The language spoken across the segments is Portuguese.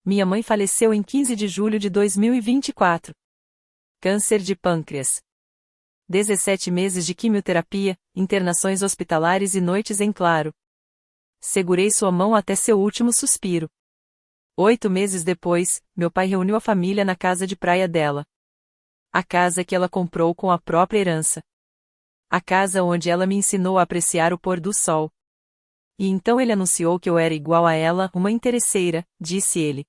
Minha mãe faleceu em 15 de julho de 2024. Câncer de pâncreas. 17 meses de quimioterapia, internações hospitalares e noites em claro. Segurei sua mão até seu último suspiro. 8 meses depois, meu pai reuniu a família na casa de praia dela. A casa que ela comprou com a própria herança. A casa onde ela me ensinou a apreciar o pôr do sol. E então ele anunciou que eu era igual a ela, uma interesseira, disse ele.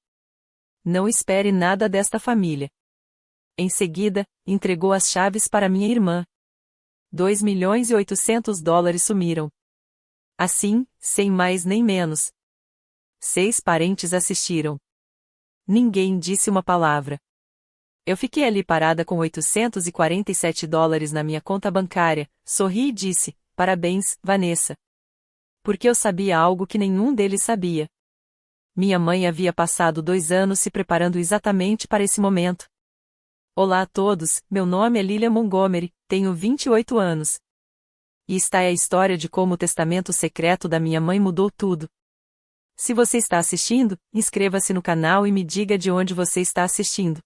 Não espere nada desta família. Em seguida, entregou as chaves para minha irmã. $2.800.000 sumiram. Assim, sem mais nem menos. 6 parentes assistiram. Ninguém disse uma palavra. Eu fiquei ali parada com $847 na minha conta bancária, sorri e disse, parabéns, Vanessa. Porque eu sabia algo que nenhum deles sabia. Minha mãe havia passado 2 anos se preparando exatamente para esse momento. Olá a todos, meu nome é Lilian Montgomery, tenho 28 anos. E está aí a história de como o testamento secreto da minha mãe mudou tudo. Se você está assistindo, inscreva-se no canal e me diga de onde você está assistindo.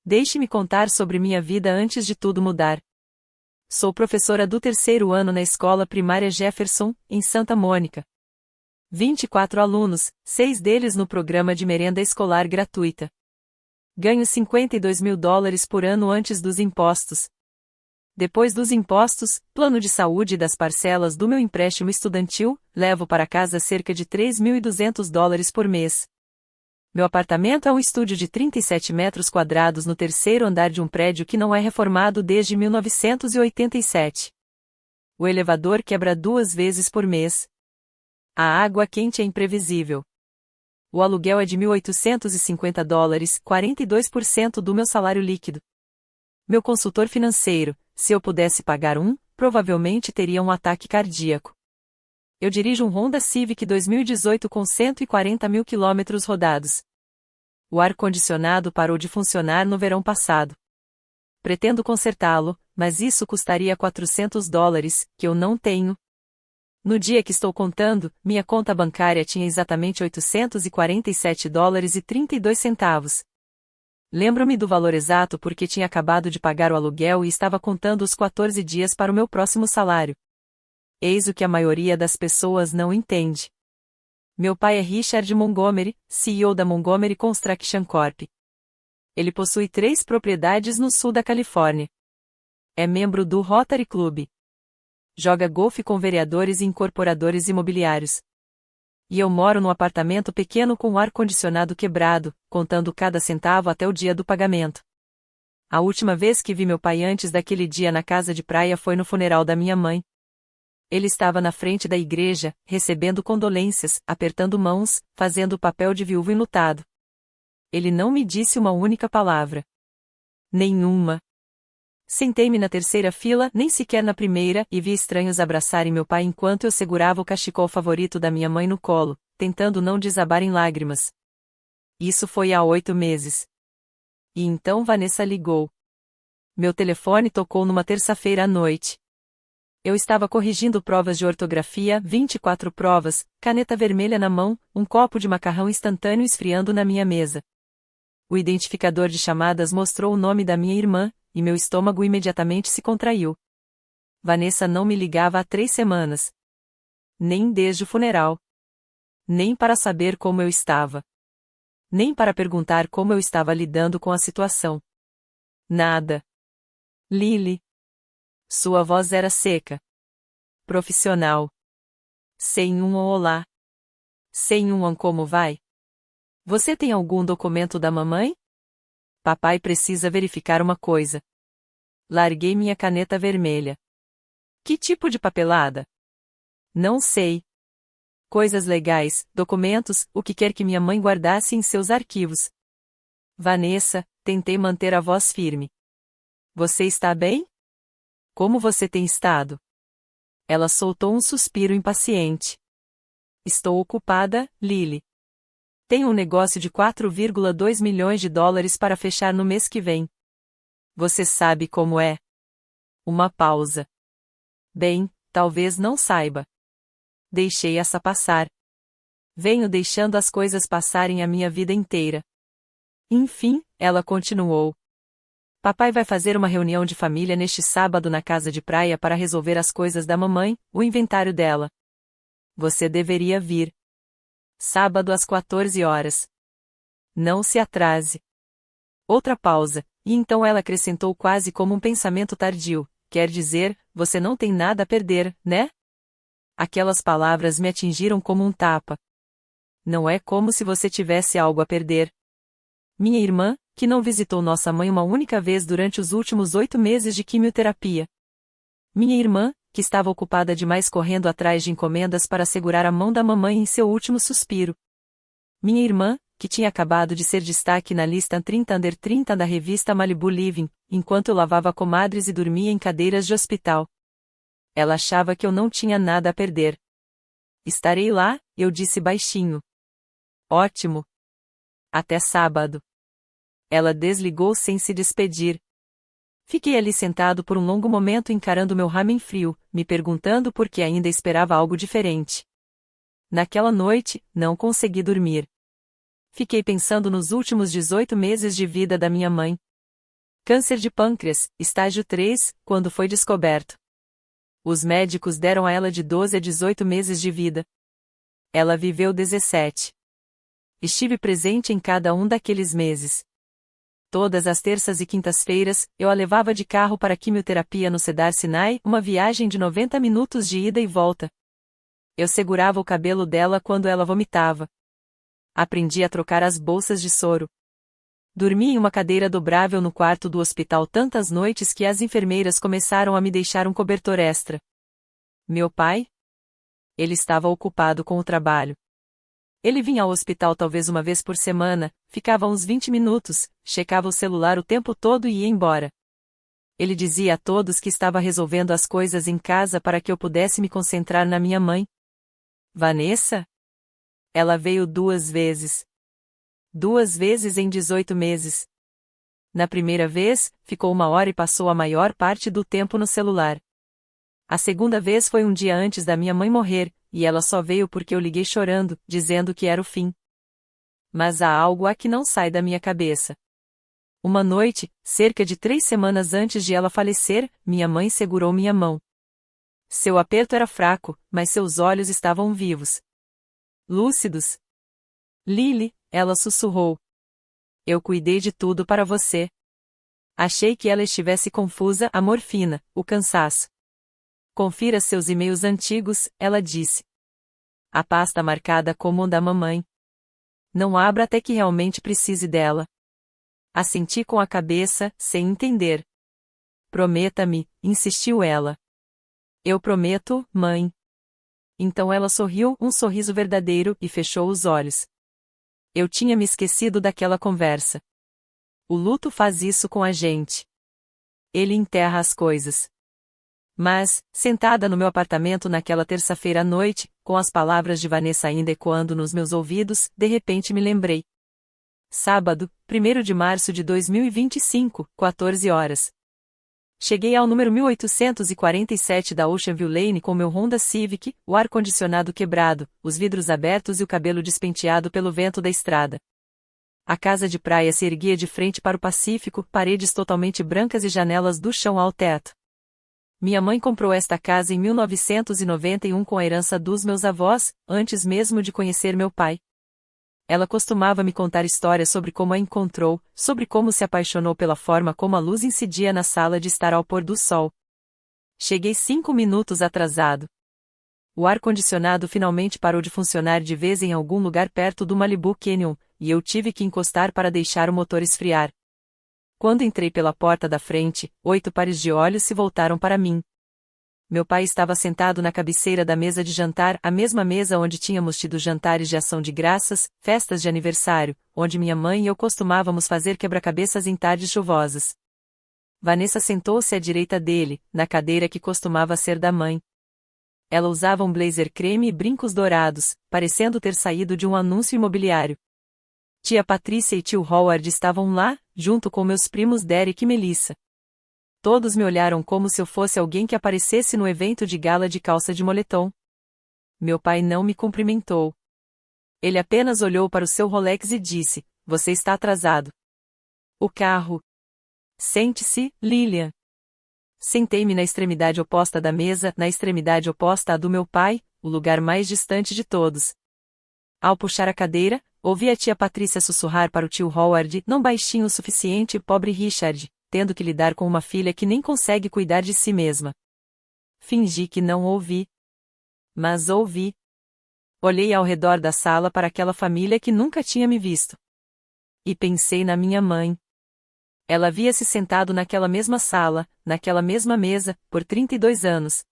Deixe-me contar sobre minha vida antes de tudo mudar. Sou professora do 3º ano na escola primária Jefferson, em Santa Mônica. 24 alunos, 6 deles no programa de merenda escolar gratuita. Ganho $52.000 por ano antes dos impostos. Depois dos impostos, plano de saúde e das parcelas do meu empréstimo estudantil, levo para casa cerca de $3.200 por mês. Meu apartamento é um estúdio de 37 metros quadrados no 3º andar de um prédio que não é reformado desde 1987. O elevador quebra 2 vezes por mês. A água quente é imprevisível. O aluguel é de $1.850, 42% do meu salário líquido. Meu consultor financeiro, se eu pudesse pagar provavelmente teria um ataque cardíaco. Eu dirijo um Honda Civic 2018 com 140 mil quilômetros rodados. O ar-condicionado parou de funcionar no verão passado. Pretendo consertá-lo, mas isso custaria $400, que eu não tenho. No dia que estou contando, minha conta bancária tinha exatamente $847,32. Lembro-me do valor exato porque tinha acabado de pagar o aluguel e estava contando os 14 dias para o meu próximo salário. Eis o que a maioria das pessoas não entende. Meu pai é Richard Montgomery, CEO da Montgomery Construction Corp. Ele possui 3 propriedades no sul da Califórnia. É membro do Rotary Club. Joga golfe com vereadores e incorporadores imobiliários. E eu moro num apartamento pequeno com o ar-condicionado quebrado, contando cada centavo até o dia do pagamento. A última vez que vi meu pai antes daquele dia na casa de praia foi no funeral da minha mãe. Ele estava na frente da igreja, recebendo condolências, apertando mãos, fazendo o papel de viúvo enlutado. Ele não me disse uma única palavra. Nenhuma. Sentei-me na 3ª fila, nem sequer na primeira, e vi estranhos abraçarem meu pai enquanto eu segurava o cachecol favorito da minha mãe no colo, tentando não desabar em lágrimas. Isso foi há 8 meses. E então Vanessa ligou. Meu telefone tocou numa terça-feira à noite. Eu estava corrigindo provas de ortografia, 24 provas, caneta vermelha na mão, um copo de macarrão instantâneo esfriando na minha mesa. O identificador de chamadas mostrou o nome da minha irmã, e meu estômago imediatamente se contraiu. Vanessa não me ligava há 3 semanas. Nem desde o funeral. Nem para saber como eu estava. Nem para perguntar como eu estava lidando com a situação. Nada. Lily. Sua voz era seca. Profissional. Sem um olá. Sem um como vai? Você tem algum documento da mamãe? Papai precisa verificar uma coisa. Larguei minha caneta vermelha. Que tipo de papelada? Não sei. Coisas legais, documentos, o que quer que minha mãe guardasse em seus arquivos. Vanessa, tentei manter a voz firme. Você está bem? Como você tem estado? Ela soltou um suspiro impaciente. Estou ocupada, Lily. Tenho um negócio de $4,2 milhões para fechar no mês que vem. Você sabe como é? Uma pausa. Bem, talvez não saiba. Deixei essa passar. Venho deixando as coisas passarem a minha vida inteira. Enfim, ela continuou. Papai vai fazer uma reunião de família neste sábado na casa de praia para resolver as coisas da mamãe, o inventário dela. Você deveria vir. Sábado às 14 horas. Não se atrase. Outra pausa, e então ela acrescentou quase como um pensamento tardio. Quer dizer, você não tem nada a perder, né? Aquelas palavras me atingiram como um tapa. Não é como se você tivesse algo a perder. Minha irmã, que não visitou nossa mãe uma única vez durante os últimos 8 meses de quimioterapia. Minha irmã, que estava ocupada demais correndo atrás de encomendas para segurar a mão da mamãe em seu último suspiro. Minha irmã, que tinha acabado de ser destaque na lista 30 Under 30 da revista Malibu Living, enquanto eu lavava comadres e dormia em cadeiras de hospital. Ela achava que eu não tinha nada a perder. Estarei lá, eu disse baixinho. Ótimo. Até sábado. Ela desligou sem se despedir. Fiquei ali sentado por um longo momento encarando meu ramen frio, me perguntando por que ainda esperava algo diferente. Naquela noite, não consegui dormir. Fiquei pensando nos últimos 18 meses de vida da minha mãe. Câncer de pâncreas, estágio 3, quando foi descoberto. Os médicos deram a ela de 12 a 18 meses de vida. Ela viveu 17. Estive presente em cada um daqueles meses. Todas as terças e quintas-feiras, eu a levava de carro para a quimioterapia no Cedar Sinai, uma viagem de 90 minutos de ida e volta. Eu segurava o cabelo dela quando ela vomitava. Aprendi a trocar as bolsas de soro. Dormi em uma cadeira dobrável no quarto do hospital tantas noites que as enfermeiras começaram a me deixar um cobertor extra. Meu pai? Ele estava ocupado com o trabalho. Ele vinha ao hospital talvez uma vez por semana, ficava uns 20 minutos, checava o celular o tempo todo e ia embora. Ele dizia a todos que estava resolvendo as coisas em casa para que eu pudesse me concentrar na minha mãe. Vanessa? Ela veio 2 vezes. 2 vezes em 18 meses. Na primeira vez, ficou 1 hora e passou a maior parte do tempo no celular. A segunda vez foi um dia antes da minha mãe morrer, e ela só veio porque eu liguei chorando, dizendo que era o fim. Mas há algo a que não sai da minha cabeça. Uma noite, cerca de 3 semanas antes de ela falecer, minha mãe segurou minha mão. Seu aperto era fraco, mas seus olhos estavam vivos. Lúcidos. Lily, ela sussurrou. Eu cuidei de tudo para você. Achei que ela estivesse confusa, a morfina, o cansaço. Confira seus e-mails antigos, ela disse. A pasta marcada como o da mamãe. Não abra até que realmente precise dela. Assenti com a cabeça, sem entender. Prometa-me, insistiu ela. Eu prometo, mãe. Então ela sorriu, um sorriso verdadeiro, e fechou os olhos. Eu tinha me esquecido daquela conversa. O luto faz isso com a gente. Ele enterra as coisas. Mas, sentada no meu apartamento naquela terça-feira à noite, com as palavras de Vanessa ainda ecoando nos meus ouvidos, de repente me lembrei. Sábado, 1º de março de 2025, 14 horas. Cheguei ao número 1847 da Ocean View Lane com meu Honda Civic, o ar-condicionado quebrado, os vidros abertos e o cabelo despenteado pelo vento da estrada. A casa de praia se erguia de frente para o Pacífico, paredes totalmente brancas e janelas do chão ao teto. Minha mãe comprou esta casa em 1991 com a herança dos meus avós, antes mesmo de conhecer meu pai. Ela costumava me contar histórias sobre como a encontrou, sobre como se apaixonou pela forma como a luz incidia na sala de estar ao pôr do sol. Cheguei 5 minutos atrasado. O ar-condicionado finalmente parou de funcionar de vez em algum lugar perto do Malibu Canyon, e eu tive que encostar para deixar o motor esfriar. Quando entrei pela porta da frente, 8 pares de olhos se voltaram para mim. Meu pai estava sentado na cabeceira da mesa de jantar, a mesma mesa onde tínhamos tido jantares de ação de graças, festas de aniversário, onde minha mãe e eu costumávamos fazer quebra-cabeças em tardes chuvosas. Vanessa sentou-se à direita dele, na cadeira que costumava ser da mãe. Ela usava um blazer creme e brincos dourados, parecendo ter saído de um anúncio imobiliário. Tia Patrícia e tio Howard estavam lá, junto com meus primos Derek e Melissa. Todos me olharam como se eu fosse alguém que aparecesse no evento de gala de calça de moletom. Meu pai não me cumprimentou. Ele apenas olhou para o seu Rolex e disse: Você está atrasado. O carro. Sente-se, Lilian. Sentei-me na extremidade oposta da mesa, na extremidade oposta à do meu pai, o lugar mais distante de todos. Ao puxar a cadeira, ouvi a tia Patrícia sussurrar para o tio Howard, não baixinho o suficiente, pobre Richard, tendo que lidar com uma filha que nem consegue cuidar de si mesma. Fingi que não ouvi. Mas ouvi. Olhei ao redor da sala para aquela família que nunca tinha me visto. E pensei na minha mãe. Ela havia se sentado naquela mesma sala, naquela mesma mesa, por 32 anos.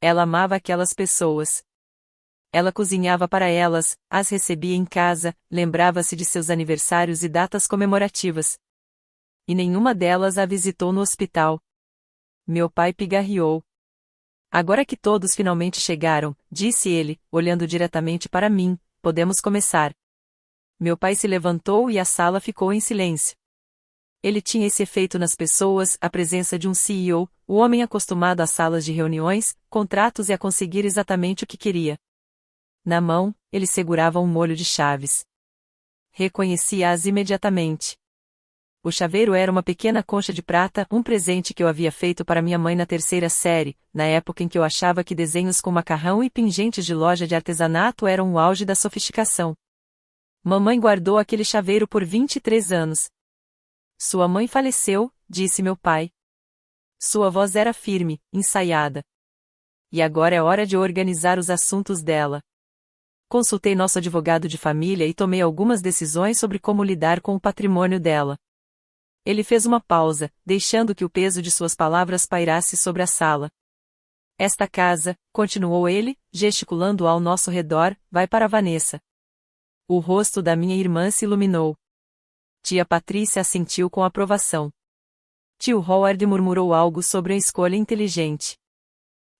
Ela amava aquelas pessoas. Ela cozinhava para elas, as recebia em casa, lembrava-se de seus aniversários e datas comemorativas. E nenhuma delas a visitou no hospital. Meu pai pigarreou. Agora que todos finalmente chegaram, disse ele, olhando diretamente para mim, podemos começar. Meu pai se levantou e a sala ficou em silêncio. Ele tinha esse efeito nas pessoas, a presença de um CEO, o homem acostumado às salas de reuniões, contratos e a conseguir exatamente o que queria. Na mão, ele segurava um molho de chaves. Reconheci-as imediatamente. O chaveiro era uma pequena concha de prata, um presente que eu havia feito para minha mãe na terceira série, na época em que eu achava que desenhos com macarrão e pingentes de loja de artesanato eram o auge da sofisticação. Mamãe guardou aquele chaveiro por 23 anos. Sua mãe faleceu, disse meu pai. Sua voz era firme, ensaiada. E agora é hora de organizar os assuntos dela. Consultei nosso advogado de família e tomei algumas decisões sobre como lidar com o patrimônio dela. Ele fez uma pausa, deixando que o peso de suas palavras pairasse sobre a sala. Esta casa, continuou ele, gesticulando ao nosso redor, vai para Vanessa. O rosto da minha irmã se iluminou. Tia Patrícia assentiu com aprovação. Tio Howard murmurou algo sobre a escolha inteligente.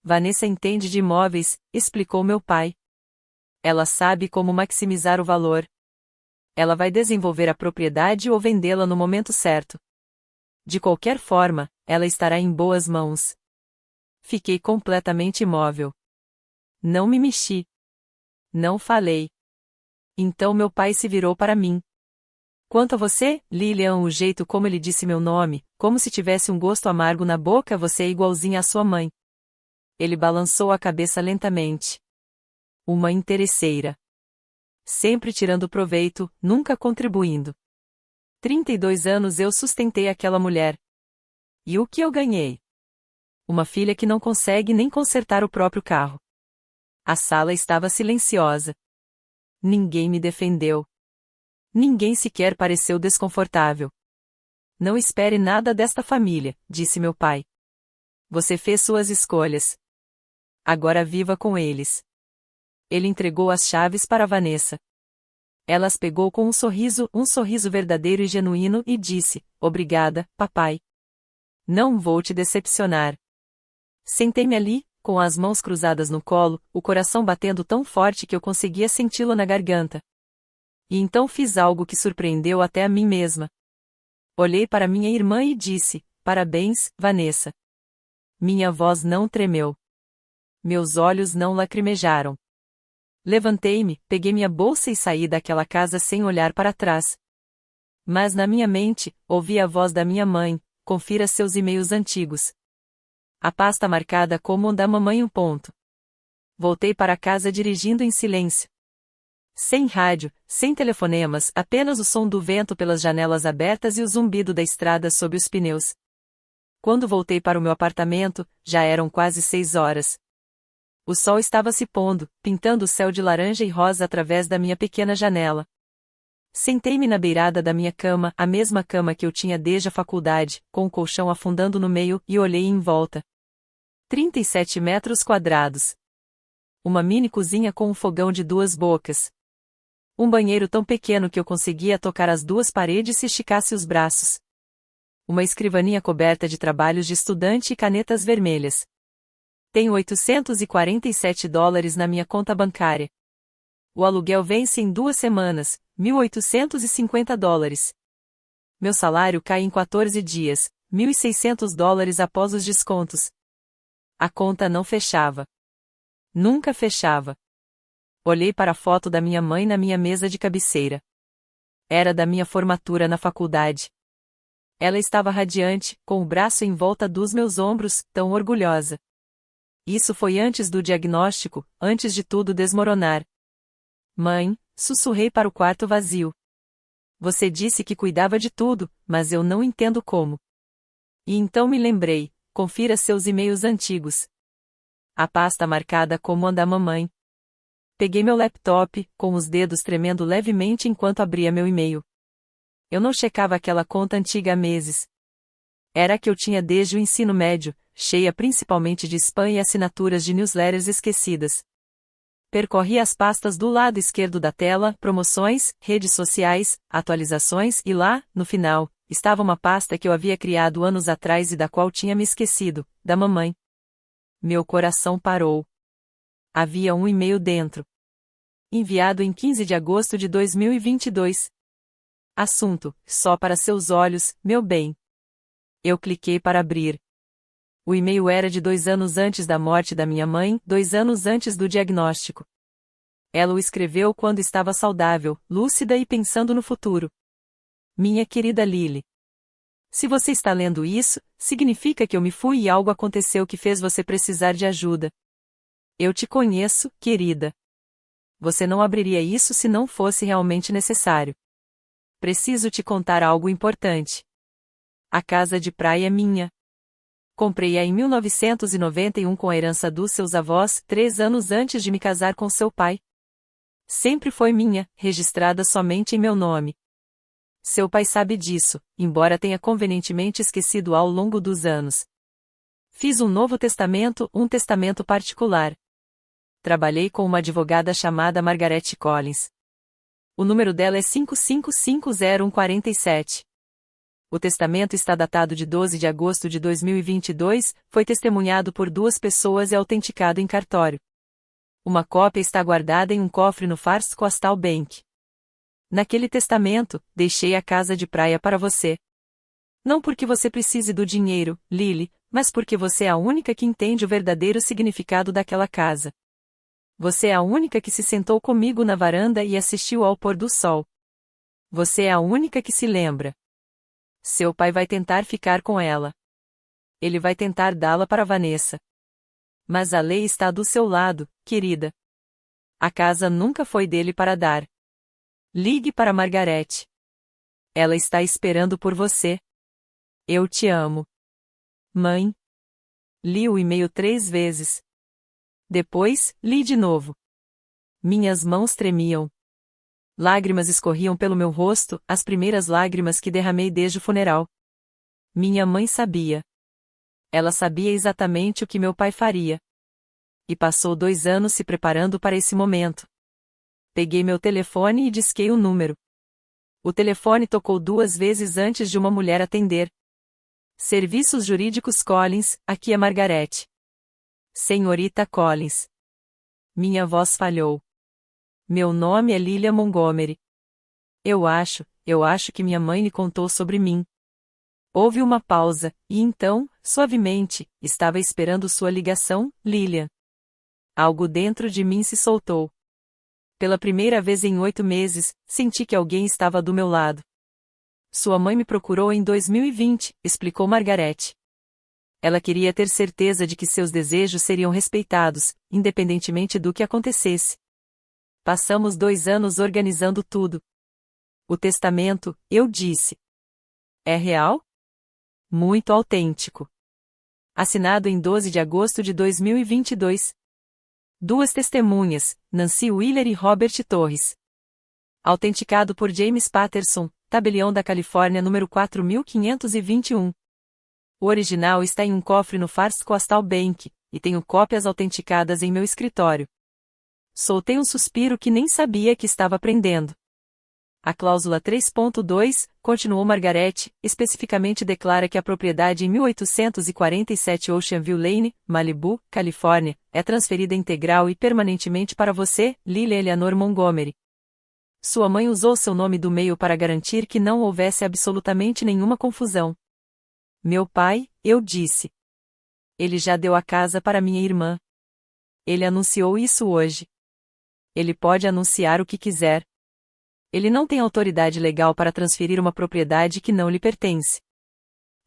Vanessa entende de imóveis, explicou meu pai. Ela sabe como maximizar o valor. Ela vai desenvolver a propriedade ou vendê-la no momento certo. De qualquer forma, ela estará em boas mãos. Fiquei completamente imóvel. Não me mexi. Não falei. Então meu pai se virou para mim. Quanto a você, Lilian, o jeito como ele disse meu nome, como se tivesse um gosto amargo na boca, você é igualzinha à sua mãe. Ele balançou a cabeça lentamente. Uma interesseira. Sempre tirando proveito, nunca contribuindo. 32 anos eu sustentei aquela mulher. E o que eu ganhei? Uma filha que não consegue nem consertar o próprio carro. A sala estava silenciosa. Ninguém me defendeu. Ninguém sequer pareceu desconfortável. Não espere nada desta família, disse meu pai. Você fez suas escolhas. Agora viva com eles. Ele entregou as chaves para Vanessa. Ela as pegou com um sorriso verdadeiro e genuíno, e disse: Obrigada, papai. Não vou te decepcionar. Sentei-me ali, com as mãos cruzadas no colo, o coração batendo tão forte que eu conseguia senti-lo na garganta. E então fiz algo que surpreendeu até a mim mesma. Olhei para minha irmã e disse: Parabéns, Vanessa. Minha voz não tremeu. Meus olhos não lacrimejaram. Levantei-me, peguei minha bolsa e saí daquela casa sem olhar para trás. Mas na minha mente, ouvi a voz da minha mãe: confira seus e-mails antigos. A pasta marcada como da mamãe. Voltei para casa dirigindo em silêncio. Sem rádio, sem telefonemas, apenas o som do vento pelas janelas abertas e o zumbido da estrada sob os pneus. Quando voltei para o meu apartamento, já eram quase 6 horas. O sol estava se pondo, pintando o céu de laranja e rosa através da minha pequena janela. Sentei-me na beirada da minha cama, a mesma cama que eu tinha desde a faculdade, com o colchão afundando no meio, e olhei em volta. 37 metros quadrados. Uma mini cozinha com um fogão de 2 bocas. Um banheiro tão pequeno que eu conseguia tocar as 2 paredes se esticasse os braços. Uma escrivaninha coberta de trabalhos de estudante e canetas vermelhas. Tenho $847 na minha conta bancária. O aluguel vence em 2 semanas, $1.850. Meu salário cai em 14 dias, $1.600 após os descontos. A conta não fechava. Nunca fechava. Olhei para a foto da minha mãe na minha mesa de cabeceira. Era da minha formatura na faculdade. Ela estava radiante, com o braço em volta dos meus ombros, tão orgulhosa. Isso foi antes do diagnóstico, antes de tudo desmoronar. Mãe, sussurrei para o quarto vazio. Você disse que cuidava de tudo, mas eu não entendo como. E então me lembrei, confira seus e-mails antigos. A pasta marcada como a da mamãe. Peguei meu laptop, com os dedos tremendo levemente enquanto abria meu e-mail. Eu não checava aquela conta antiga há meses. Era a que eu tinha desde o ensino médio, cheia principalmente de spam e assinaturas de newsletters esquecidas. Percorri as pastas do lado esquerdo da tela, promoções, redes sociais, atualizações e lá, no final, estava uma pasta que eu havia criado anos atrás e da qual tinha me esquecido, da mamãe. Meu coração parou. Havia um e-mail dentro. Enviado em 15 de agosto de 2022. Assunto: só para seus olhos, meu bem. Eu cliquei para abrir. O e-mail era de 2 anos antes da morte da minha mãe, 2 anos antes do diagnóstico. Ela o escreveu quando estava saudável, lúcida e pensando no futuro. Minha querida Lily. Se você está lendo isso, significa que eu me fui e algo aconteceu que fez você precisar de ajuda. Eu te conheço, querida. Você não abriria isso se não fosse realmente necessário. Preciso te contar algo importante. A casa de praia é minha. Comprei-a em 1991 com a herança dos seus avós, 3 anos antes de me casar com seu pai. Sempre foi minha, registrada somente em meu nome. Seu pai sabe disso, embora tenha convenientemente esquecido ao longo dos anos. Fiz um novo testamento, um testamento particular. Trabalhei com uma advogada chamada Margaret Collins. O número dela é 5550147. O testamento está datado de 12 de agosto de 2022, foi testemunhado por 2 pessoas e autenticado em cartório. Uma cópia está guardada em um cofre no First Coastal Bank. Naquele testamento, deixei a casa de praia para você. Não porque você precise do dinheiro, Lily, mas porque você é a única que entende o verdadeiro significado daquela casa. Você é a única que se sentou comigo na varanda e assistiu ao pôr do sol. Você é a única que se lembra. Seu pai vai tentar ficar com ela. Ele vai tentar dá-la para Vanessa. Mas a lei está do seu lado, querida. A casa nunca foi dele para dar. Ligue para Margaret. Ela está esperando por você. Eu te amo. Mãe. Li o e-mail 3 vezes. Depois, li de novo. Minhas mãos tremiam. Lágrimas escorriam pelo meu rosto, as primeiras lágrimas que derramei desde o funeral. Minha mãe sabia. Ela sabia exatamente o que meu pai faria. E passou 2 anos se preparando para esse momento. Peguei meu telefone e disquei o número. O telefone tocou 2 vezes antes de uma mulher atender. Serviços Jurídicos Collins, aqui é Margaret. Senhorita Collins. Minha voz falhou. Meu nome é Lilia Montgomery. Eu acho que minha mãe lhe contou sobre mim. Houve uma pausa, e então, suavemente, estava esperando sua ligação, Lilian. Algo dentro de mim se soltou. Pela primeira vez em 8 meses, senti que alguém estava do meu lado. Sua mãe me procurou em 2020, explicou Margaret. Ela queria ter certeza de que seus desejos seriam respeitados, independentemente do que acontecesse. Passamos 2 anos organizando tudo. O testamento, eu disse. É real? Muito autêntico. Assinado em 12 de agosto de 2022. 2 testemunhas, Nancy Wheeler e Robert Torres. Autenticado por James Patterson, tabelião da Califórnia número 4521. O original está em um cofre no First Coastal Bank, e tenho cópias autenticadas em meu escritório. Soltei um suspiro que nem sabia que estava prendendo. A cláusula 3.2, continuou Margaret, especificamente declara que a propriedade em 1847 Ocean View Lane, Malibu, Califórnia, é transferida integral e permanentemente para você, Lily Eleanor Montgomery. Sua mãe usou seu nome do meio para garantir que não houvesse absolutamente nenhuma confusão. Meu pai, eu disse. Ele já deu a casa para minha irmã. Ele anunciou isso hoje. Ele pode anunciar o que quiser. Ele não tem autoridade legal para transferir uma propriedade que não lhe pertence.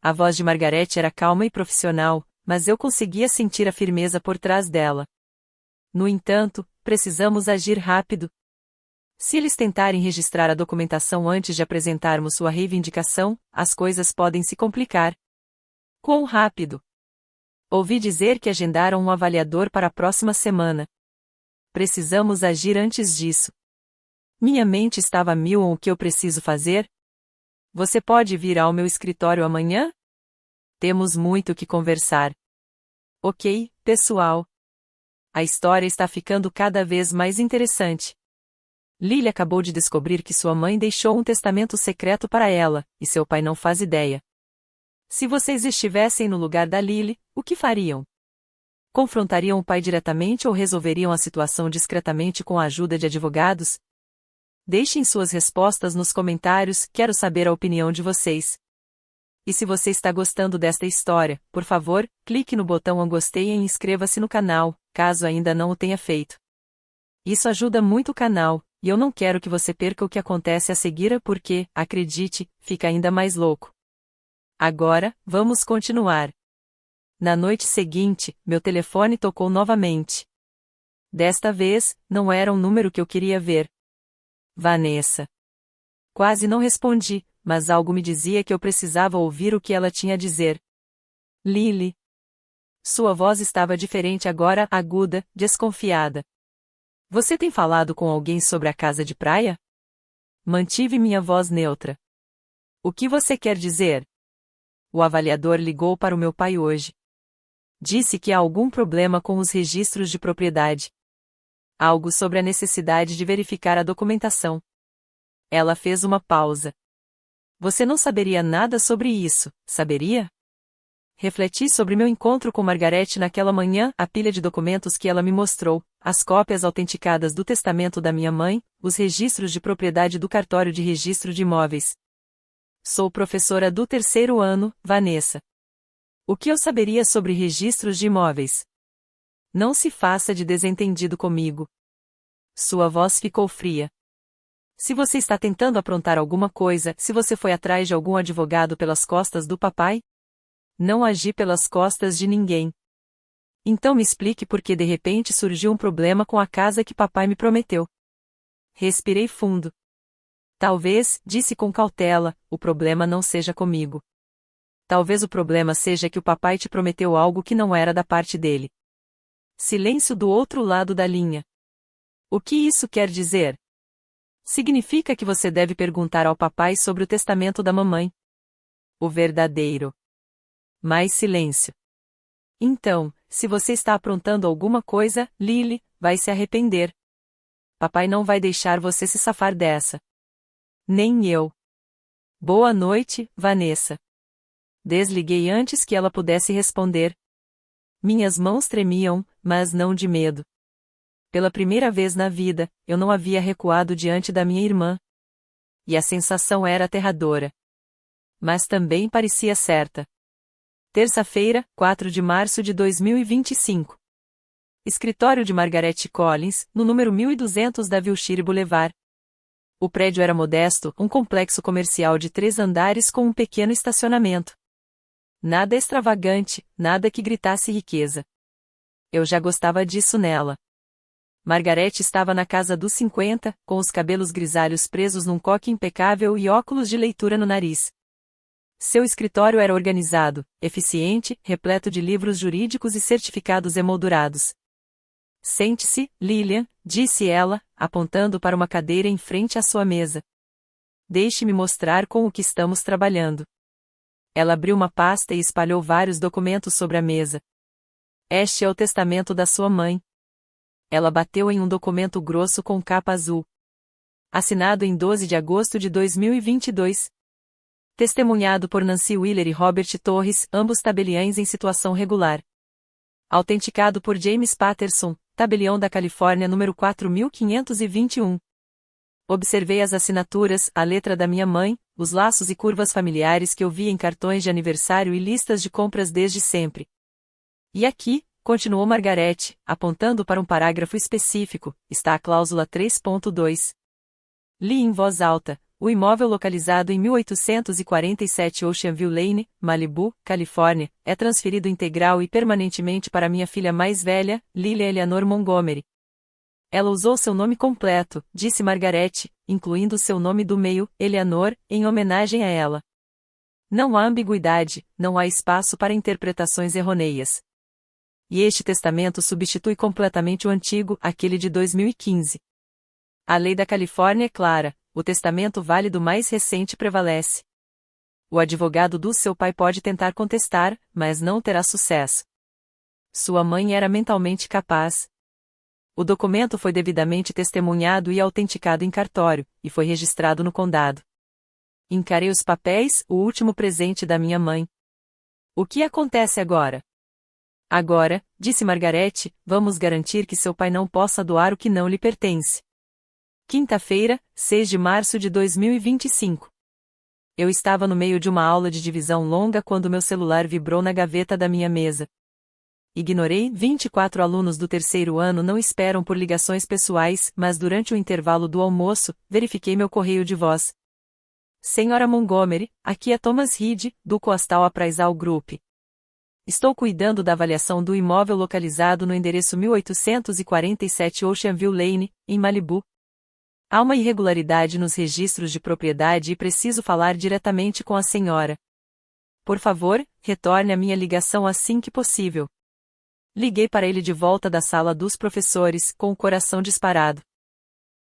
A voz de Margaret era calma e profissional, mas eu conseguia sentir a firmeza por trás dela. No entanto, precisamos agir rápido. Se eles tentarem registrar a documentação antes de apresentarmos sua reivindicação, as coisas podem se complicar. Quão rápido? Ouvi dizer que agendaram um avaliador para a próxima semana. Precisamos agir antes disso. Minha mente estava a mil. O que eu preciso fazer? Você pode vir ao meu escritório amanhã? Temos muito que conversar. Ok, pessoal. A história está ficando cada vez mais interessante. Lily acabou de descobrir que sua mãe deixou um testamento secreto para ela, e seu pai não faz ideia. Se vocês estivessem no lugar da Lily, o que fariam? Confrontariam o pai diretamente ou resolveriam a situação discretamente com a ajuda de advogados? Deixem suas respostas nos comentários, quero saber a opinião de vocês. E se você está gostando desta história, por favor, clique no botão gostei e inscreva-se no canal, caso ainda não o tenha feito. Isso ajuda muito o canal, e eu não quero que você perca o que acontece a seguir porque, acredite, fica ainda mais louco. Agora, vamos continuar. Na noite seguinte, meu telefone tocou novamente. Desta vez, não era um número que eu queria ver. Vanessa. Quase não respondi, mas algo me dizia que eu precisava ouvir o que ela tinha a dizer. Lily. Sua voz estava diferente agora, aguda, desconfiada. Você tem falado com alguém sobre a casa de praia? Mantive minha voz neutra. O que você quer dizer? O avaliador ligou para o meu pai hoje. Disse que há algum problema com os registros de propriedade. Algo sobre a necessidade de verificar a documentação. Ela fez uma pausa. Você não saberia nada sobre isso, saberia? Refleti sobre meu encontro com Margaret naquela manhã, a pilha de documentos que ela me mostrou, as cópias autenticadas do testamento da minha mãe, os registros de propriedade do cartório de registro de imóveis. Sou professora do 3º ano, Vanessa. O que eu saberia sobre registros de imóveis? Não se faça de desentendido comigo. Sua voz ficou fria. Se você está tentando aprontar alguma coisa, se você foi atrás de algum advogado pelas costas do papai? Não agi pelas costas de ninguém. Então me explique por que de repente surgiu um problema com a casa que papai me prometeu. Respirei fundo. Talvez, disse com cautela, o problema não seja comigo. Talvez o problema seja que o papai te prometeu algo que não era da parte dele. Silêncio do outro lado da linha. O que isso quer dizer? Significa que você deve perguntar ao papai sobre o testamento da mamãe. O verdadeiro. Mais silêncio. Então, se você está aprontando alguma coisa, Lily, vai se arrepender. Papai não vai deixar você se safar dessa. Nem eu. Boa noite, Vanessa. Desliguei antes que ela pudesse responder. Minhas mãos tremiam, mas não de medo. Pela primeira vez na vida, eu não havia recuado diante da minha irmã. E a sensação era aterradora. Mas também parecia certa. Terça-feira, 4 de março de 2025. Escritório de Margaret Collins, no número 1200 da Wilshire Boulevard. O prédio era modesto, um complexo comercial de 3 andares com um pequeno estacionamento. Nada extravagante, nada que gritasse riqueza. Eu já gostava disso nela. Margaret estava na casa dos 50, com os cabelos grisalhos presos num coque impecável e óculos de leitura no nariz. Seu escritório era organizado, eficiente, repleto de livros jurídicos e certificados emoldurados. Sente-se, Lillian, disse ela, apontando para uma cadeira em frente à sua mesa. Deixe-me mostrar com o que estamos trabalhando. Ela abriu uma pasta e espalhou vários documentos sobre a mesa. Este é o testamento da sua mãe. Ela bateu em um documento grosso com capa azul. Assinado em 12 de agosto de 2022. Testemunhado por Nancy Wheeler e Robert Torres, ambos tabeliães em situação regular. Autenticado por James Patterson, tabelião da Califórnia número 4521. Observei as assinaturas, a letra da minha mãe, os laços e curvas familiares que eu via em cartões de aniversário e listas de compras desde sempre. E aqui, continuou Margarete, apontando para um parágrafo específico, está a cláusula 3.2. Li em voz alta: o imóvel localizado em 1847 Ocean View Lane, Malibu, Califórnia, é transferido integral e permanentemente para minha filha mais velha, Lilia Eleanor Montgomery. Ela usou seu nome completo, disse Margarete, incluindo seu nome do meio, Eleanor, em homenagem a ela. Não há ambiguidade, não há espaço para interpretações errôneas. E este testamento substitui completamente o antigo, aquele de 2015. A lei da Califórnia é clara: o testamento válido mais recente prevalece. O advogado do seu pai pode tentar contestar, mas não terá sucesso. Sua mãe era mentalmente capaz. O documento foi devidamente testemunhado e autenticado em cartório, e foi registrado no condado. Encarei os papéis, o último presente da minha mãe. O que acontece agora? Agora, disse Margarete, vamos garantir que seu pai não possa doar o que não lhe pertence. Quinta-feira, 6 de março de 2025. Eu estava no meio de uma aula de divisão longa quando meu celular vibrou na gaveta da minha mesa. Ignorei: 24 alunos do terceiro ano não esperam por ligações pessoais, mas durante o intervalo do almoço, verifiquei meu correio de voz. Senhora Montgomery, aqui é Thomas Reed, do Coastal Appraisal Group. Estou cuidando da avaliação do imóvel localizado no endereço 1847 Ocean View Lane, em Malibu. Há uma irregularidade nos registros de propriedade e preciso falar diretamente com a senhora. Por favor, retorne a minha ligação assim que possível. Liguei para ele de volta da sala dos professores, com o coração disparado.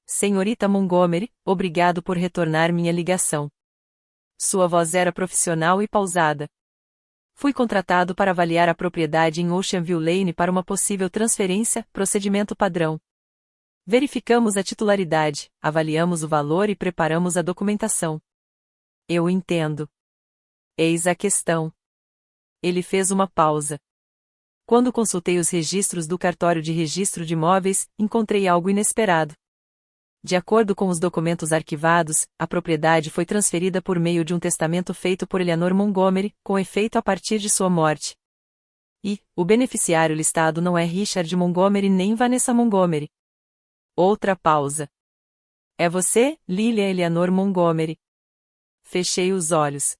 Senhorita Montgomery, obrigado por retornar minha ligação. Sua voz era profissional e pausada. Fui contratado para avaliar a propriedade em Ocean View Lane para uma possível transferência, procedimento padrão. Verificamos a titularidade, avaliamos o valor e preparamos a documentação. Eu entendo. Eis a questão. Ele fez uma pausa. Quando consultei os registros do cartório de registro de imóveis, encontrei algo inesperado. De acordo com os documentos arquivados, a propriedade foi transferida por meio de um testamento feito por Eleanor Montgomery, com efeito a partir de sua morte. E, o beneficiário listado não é Richard Montgomery nem Vanessa Montgomery. Outra pausa. É você, Lilia Eleanor Montgomery. Fechei os olhos.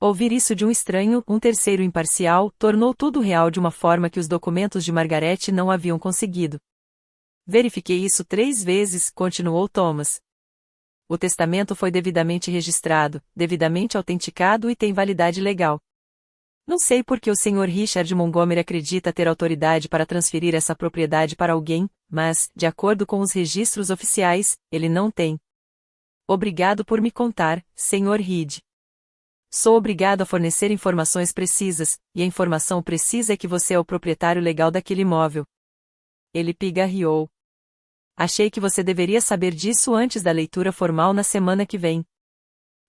Ouvir isso de um estranho, um terceiro imparcial, tornou tudo real de uma forma que os documentos de Margarete não haviam conseguido. Verifiquei isso 3 vezes, continuou Thomas. O testamento foi devidamente registrado, devidamente autenticado e tem validade legal. Não sei por que o Sr. Richard Montgomery acredita ter autoridade para transferir essa propriedade para alguém, mas, de acordo com os registros oficiais, ele não tem. Obrigado por me contar, Sr. Reed. Sou obrigado a fornecer informações precisas, e a informação precisa é que você é o proprietário legal daquele imóvel. Ele pigarreou. Achei que você deveria saber disso antes da leitura formal na semana que vem.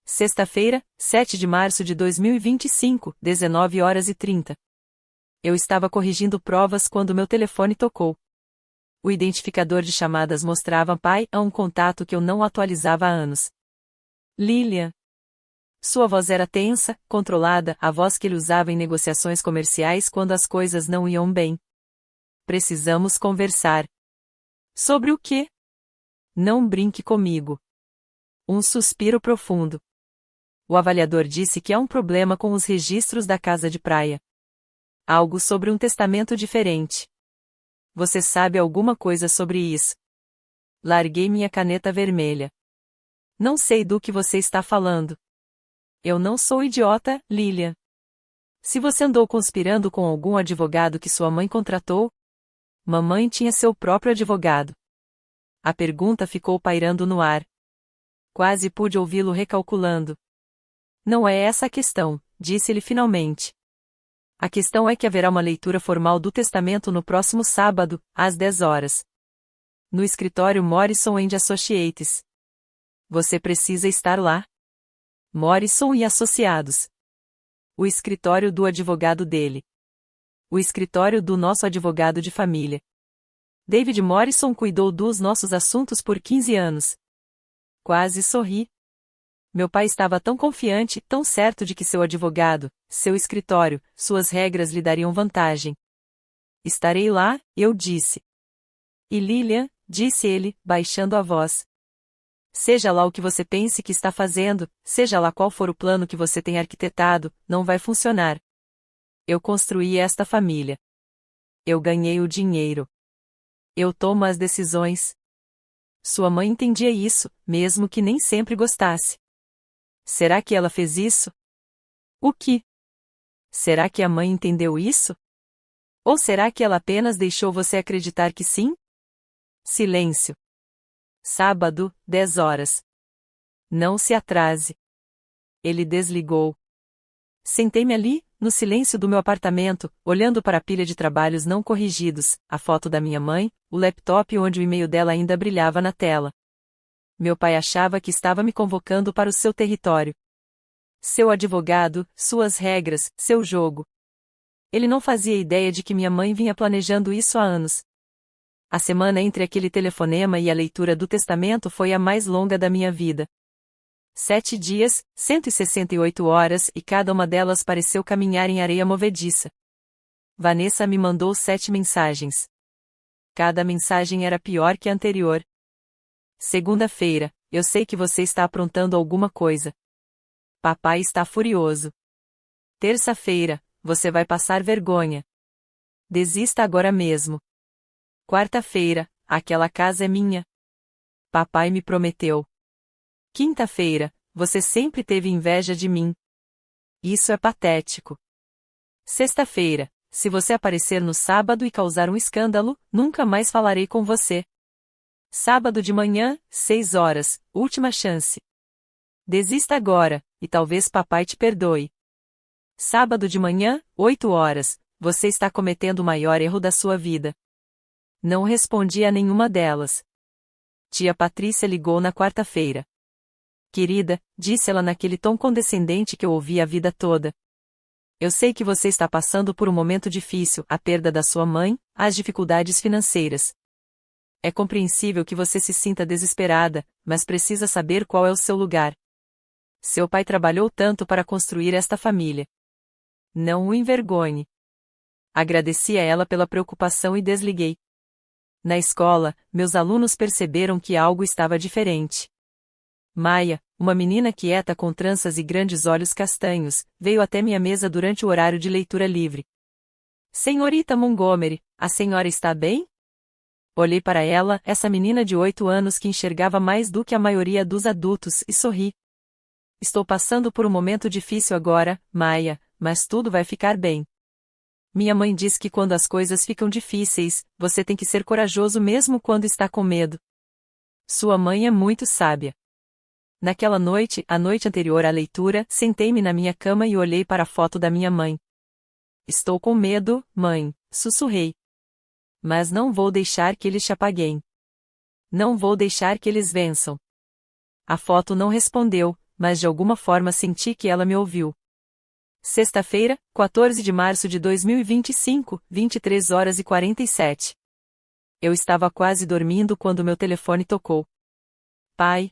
Sexta-feira, 7 de março de 2025, 19h30. Eu estava corrigindo provas quando meu telefone tocou. O identificador de chamadas mostrava pai a um contato que eu não atualizava há anos. Lilian. Sua voz era tensa, controlada, a voz que ele usava em negociações comerciais quando as coisas não iam bem. Precisamos conversar. Sobre o quê? Não brinque comigo. Um suspiro profundo. O avaliador disse que há um problema com os registros da casa de praia. Algo sobre um testamento diferente. Você sabe alguma coisa sobre isso? Larguei minha caneta vermelha. Não sei do que você está falando. Eu não sou idiota, Lilian. Se você andou conspirando com algum advogado que sua mãe contratou? Mamãe tinha seu próprio advogado. A pergunta ficou pairando no ar. Quase pude ouvi-lo recalculando. Não é essa a questão, disse-lhe finalmente. A questão é que haverá uma leitura formal do testamento no próximo sábado, às 10 horas. No escritório Morrison & Associates. Você precisa estar lá. Morrison e Associados. O escritório do advogado dele. O escritório do nosso advogado de família. David Morrison cuidou dos nossos assuntos por 15 anos. Quase sorri. Meu pai estava tão confiante, tão certo de que seu advogado, seu escritório, suas regras lhe dariam vantagem. Estarei lá, eu disse. E Lilian, disse ele, baixando a voz. Seja lá o que você pense que está fazendo, seja lá qual for o plano que você tem arquitetado, não vai funcionar. Eu construí esta família. Eu ganhei o dinheiro. Eu tomo as decisões. Sua mãe entendia isso, mesmo que nem sempre gostasse. Será que ela fez isso? O que? Será que a mãe entendeu isso? Ou será que ela apenas deixou você acreditar que sim? Silêncio. Sábado, 10 horas. Não se atrase. Ele desligou. Sentei-me ali, no silêncio do meu apartamento, olhando para a pilha de trabalhos não corrigidos, a foto da minha mãe, o laptop onde o e-mail dela ainda brilhava na tela. Meu pai achava que estava me convocando para o seu território. Seu advogado, suas regras, seu jogo. Ele não fazia ideia de que minha mãe vinha planejando isso há anos. A semana entre aquele telefonema e a leitura do testamento foi a mais longa da minha vida. 7 dias, 168 horas e cada uma delas pareceu caminhar em areia movediça. Vanessa me mandou 7 mensagens. Cada mensagem era pior que a anterior. Segunda-feira, eu sei que você está aprontando alguma coisa. Papai está furioso. Terça-feira, você vai passar vergonha. Desista agora mesmo. Quarta-feira, aquela casa é minha. Papai me prometeu. Quinta-feira, você sempre teve inveja de mim. Isso é patético. Sexta-feira, se você aparecer no sábado e causar um escândalo, nunca mais falarei com você. Sábado de manhã, 6 horas, última chance. Desista agora, e talvez papai te perdoe. Sábado de manhã, 8 horas, você está cometendo o maior erro da sua vida. Não respondi a nenhuma delas. Tia Patrícia ligou na quarta-feira. Querida, disse ela naquele tom condescendente que eu ouvi a vida toda. Eu sei que você está passando por um momento difícil, a perda da sua mãe, as dificuldades financeiras. É compreensível que você se sinta desesperada, mas precisa saber qual é o seu lugar. Seu pai trabalhou tanto para construir esta família. Não o envergonhe. Agradeci a ela pela preocupação e desliguei. Na escola, meus alunos perceberam que algo estava diferente. Maia, uma menina quieta com tranças e grandes olhos castanhos, veio até minha mesa durante o horário de leitura livre. Senhorita Montgomery, a senhora está bem? Olhei para ela, essa menina de 8 anos que enxergava mais do que a maioria dos adultos, e sorri. Estou passando por um momento difícil agora, Maia, mas tudo vai ficar bem. Minha mãe diz que quando as coisas ficam difíceis, você tem que ser corajoso mesmo quando está com medo. Sua mãe é muito sábia. Naquela noite, a noite anterior à leitura, sentei-me na minha cama e olhei para a foto da minha mãe. Estou com medo, mãe, sussurrei. Mas não vou deixar que eles te apaguem. Não vou deixar que eles vençam. A foto não respondeu, mas de alguma forma senti que ela me ouviu. Sexta-feira, 14 de março de 2025, 23 horas e 47. Eu estava quase dormindo quando meu telefone tocou. Pai.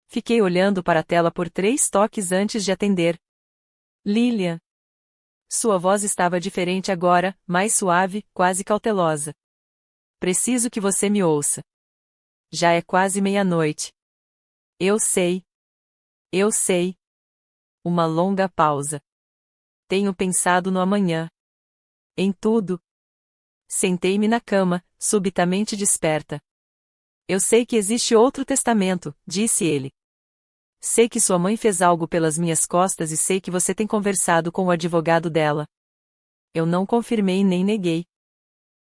Fiquei olhando para a tela por 3 toques antes de atender. Lilian. Sua voz estava diferente agora, mais suave, quase cautelosa. Preciso que você me ouça. Já é quase meia-noite. Eu sei. Eu sei. Uma longa pausa. Tenho pensado no amanhã. Em tudo. Sentei-me na cama, subitamente desperta. Eu sei que existe outro testamento, disse ele. Sei que sua mãe fez algo pelas minhas costas e sei que você tem conversado com o advogado dela. Eu não confirmei nem neguei.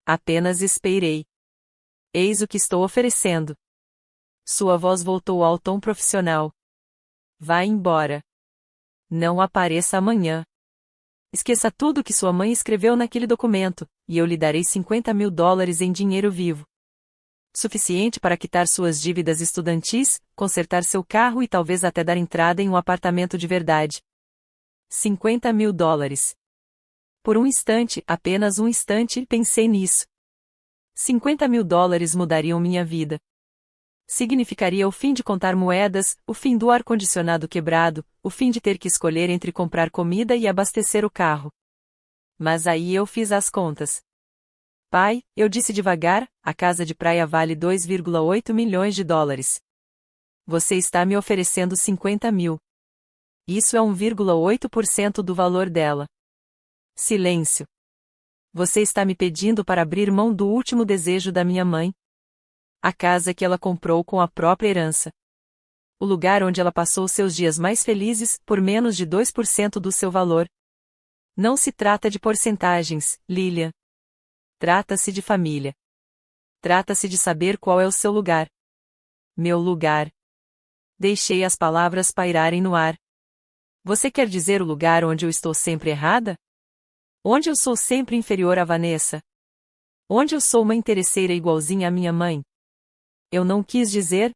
Apenas esperei. Eis o que estou oferecendo. Sua voz voltou ao tom profissional. Vá embora. Não apareça amanhã. Esqueça tudo que sua mãe escreveu naquele documento, e eu lhe darei $50.000 em dinheiro vivo. Suficiente para quitar suas dívidas estudantis, consertar seu carro e talvez até dar entrada em um apartamento de verdade. $50.000. Por um instante, apenas um instante, pensei nisso. $50.000 mudariam minha vida. Significaria o fim de contar moedas, o fim do ar-condicionado quebrado, o fim de ter que escolher entre comprar comida e abastecer o carro. Mas aí eu fiz as contas. Pai, eu disse devagar, a casa de praia vale 2,8 milhões de dólares. Você está me oferecendo 50 mil. Isso é 1,8% do valor dela. Silêncio. Você está me pedindo para abrir mão do último desejo da minha mãe? A casa que ela comprou com a própria herança. O lugar onde ela passou seus dias mais felizes, por menos de 2% do seu valor. Não se trata de porcentagens, Lilian. Trata-se de família. Trata-se de saber qual é o seu lugar. Meu lugar. Deixei as palavras pairarem no ar. Você quer dizer o lugar onde eu estou sempre errada? Onde eu sou sempre inferior a Vanessa? Onde eu sou uma interesseira igualzinha à minha mãe? Eu não quis dizer?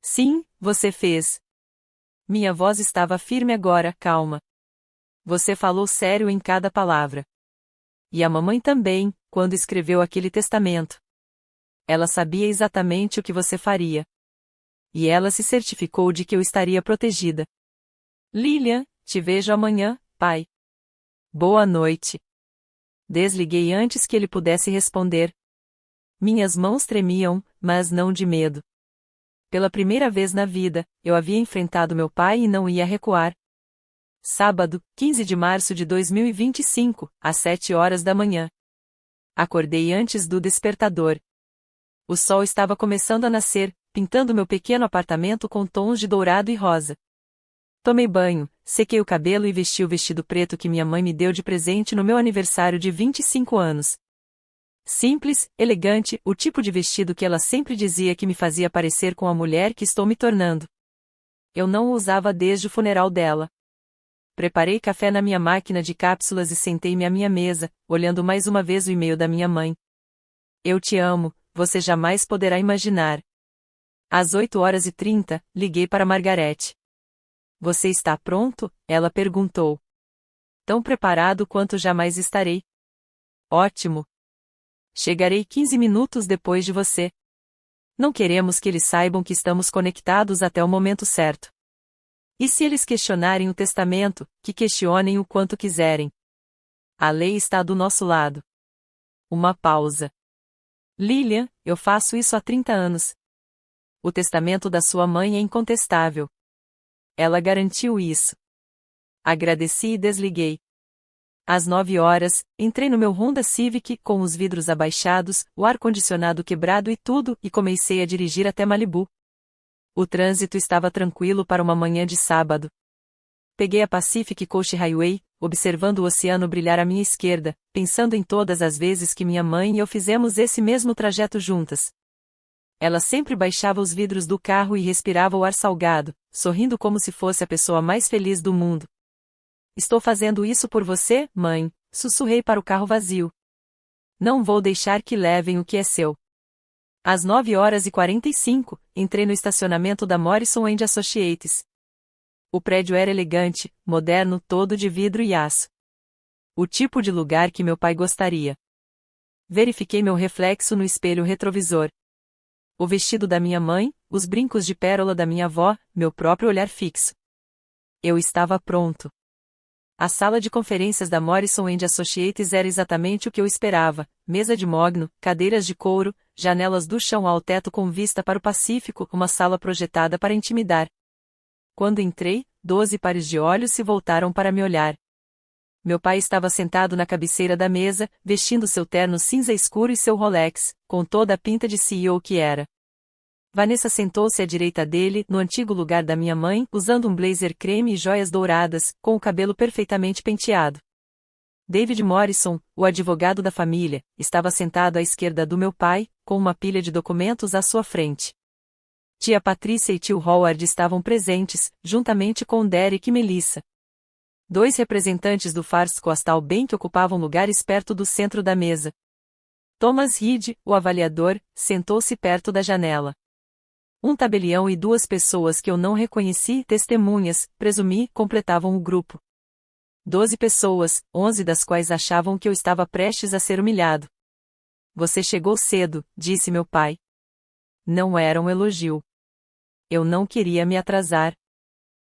Sim, você fez. Minha voz estava firme agora, calma. Você falou sério em cada palavra. E a mamãe também, quando escreveu aquele testamento. Ela sabia exatamente o que você faria. E ela se certificou de que eu estaria protegida. Lilian, te vejo amanhã, pai. Boa noite. Desliguei antes que ele pudesse responder. Minhas mãos tremiam, mas não de medo. Pela primeira vez na vida, eu havia enfrentado meu pai e não ia recuar. Sábado, 15 de março de 2025, às 7 horas da manhã. Acordei antes do despertador. O sol estava começando a nascer, pintando meu pequeno apartamento com tons de dourado e rosa. Tomei banho, sequei o cabelo e vesti o vestido preto que minha mãe me deu de presente no meu aniversário de 25 anos. Simples, elegante, o tipo de vestido que ela sempre dizia que me fazia parecer com a mulher que estou me tornando. Eu não o usava desde o funeral dela. Preparei café na minha máquina de cápsulas e sentei-me à minha mesa, olhando mais uma vez o e-mail da minha mãe. Eu te amo, você jamais poderá imaginar. Às 8h30, liguei para Margarete. Você está pronto? Ela perguntou. Tão preparado quanto jamais estarei. Ótimo. Chegarei 15 minutos depois de você. Não queremos que eles saibam que estamos conectados até o momento certo. E se eles questionarem o testamento, que questionem o quanto quiserem. A lei está do nosso lado. Uma pausa. Lilian, eu faço isso há 30 anos. O testamento da sua mãe é incontestável. Ela garantiu isso. Agradeci e desliguei. Às 9 horas, entrei no meu Honda Civic com os vidros abaixados, o ar-condicionado quebrado e tudo, e comecei a dirigir até Malibu. O trânsito estava tranquilo para uma manhã de sábado. Peguei a Pacific Coast Highway, observando o oceano brilhar à minha esquerda, pensando em todas as vezes que minha mãe e eu fizemos esse mesmo trajeto juntas. Ela sempre baixava os vidros do carro e respirava o ar salgado, sorrindo como se fosse a pessoa mais feliz do mundo. Estou fazendo isso por você, mãe, sussurrei para o carro vazio. Não vou deixar que levem o que é seu. Às 9h45, entrei no estacionamento da Morrison & Associates. O prédio era elegante, moderno, todo de vidro e aço. O tipo de lugar que meu pai gostaria. Verifiquei meu reflexo no espelho retrovisor. O vestido da minha mãe, os brincos de pérola da minha avó, meu próprio olhar fixo. Eu estava pronto. A sala de conferências da Morrison & Associates era exatamente o que eu esperava, mesa de mogno, cadeiras de couro, janelas do chão ao teto com vista para o Pacífico, uma sala projetada para intimidar. Quando entrei, 12 pares de olhos se voltaram para me olhar. Meu pai estava sentado na cabeceira da mesa, vestindo seu terno cinza escuro e seu Rolex, com toda a pinta de CEO que era. Vanessa sentou-se à direita dele, no antigo lugar da minha mãe, usando um blazer creme e joias douradas, com o cabelo perfeitamente penteado. David Morrison, o advogado da família, estava sentado à esquerda do meu pai, com uma pilha de documentos à sua frente. Tia Patrícia e tio Howard estavam presentes, juntamente com Derek e Melissa. 2 representantes do First Coastal Bank ocupavam lugares perto do centro da mesa. Thomas Reed, o avaliador, sentou-se perto da janela. Um tabelião e 2 pessoas que eu não reconheci, testemunhas, presumi, completavam o grupo. 12 pessoas, 11 das quais achavam que eu estava prestes a ser humilhado. Você chegou cedo, disse meu pai. Não era um elogio. Eu não queria me atrasar.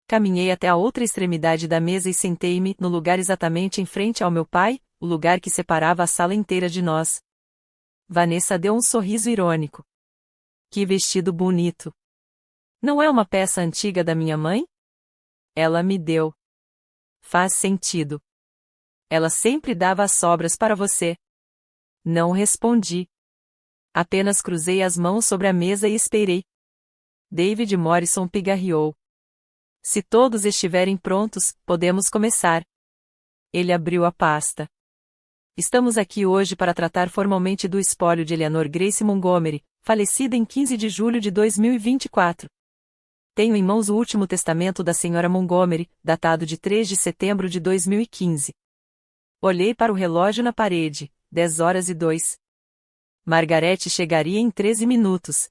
Caminhei até a outra extremidade da mesa e sentei-me no lugar exatamente em frente ao meu pai, o lugar que separava a sala inteira de nós. Vanessa deu um sorriso irônico. Que vestido bonito! Não é uma peça antiga da minha mãe? Ela me deu. Faz sentido. Ela sempre dava as sobras para você. Não respondi. Apenas cruzei as mãos sobre a mesa e esperei. David Morrison pigarreou. Se todos estiverem prontos, podemos começar. Ele abriu a pasta. Estamos aqui hoje para tratar formalmente do espólio de Eleanor Grace Montgomery, falecida em 15 de julho de 2024. Tenho em mãos o último testamento da Sra. Montgomery, datado de 3 de setembro de 2015. Olhei para o relógio na parede, 10h02. Margaret chegaria em 13 minutos.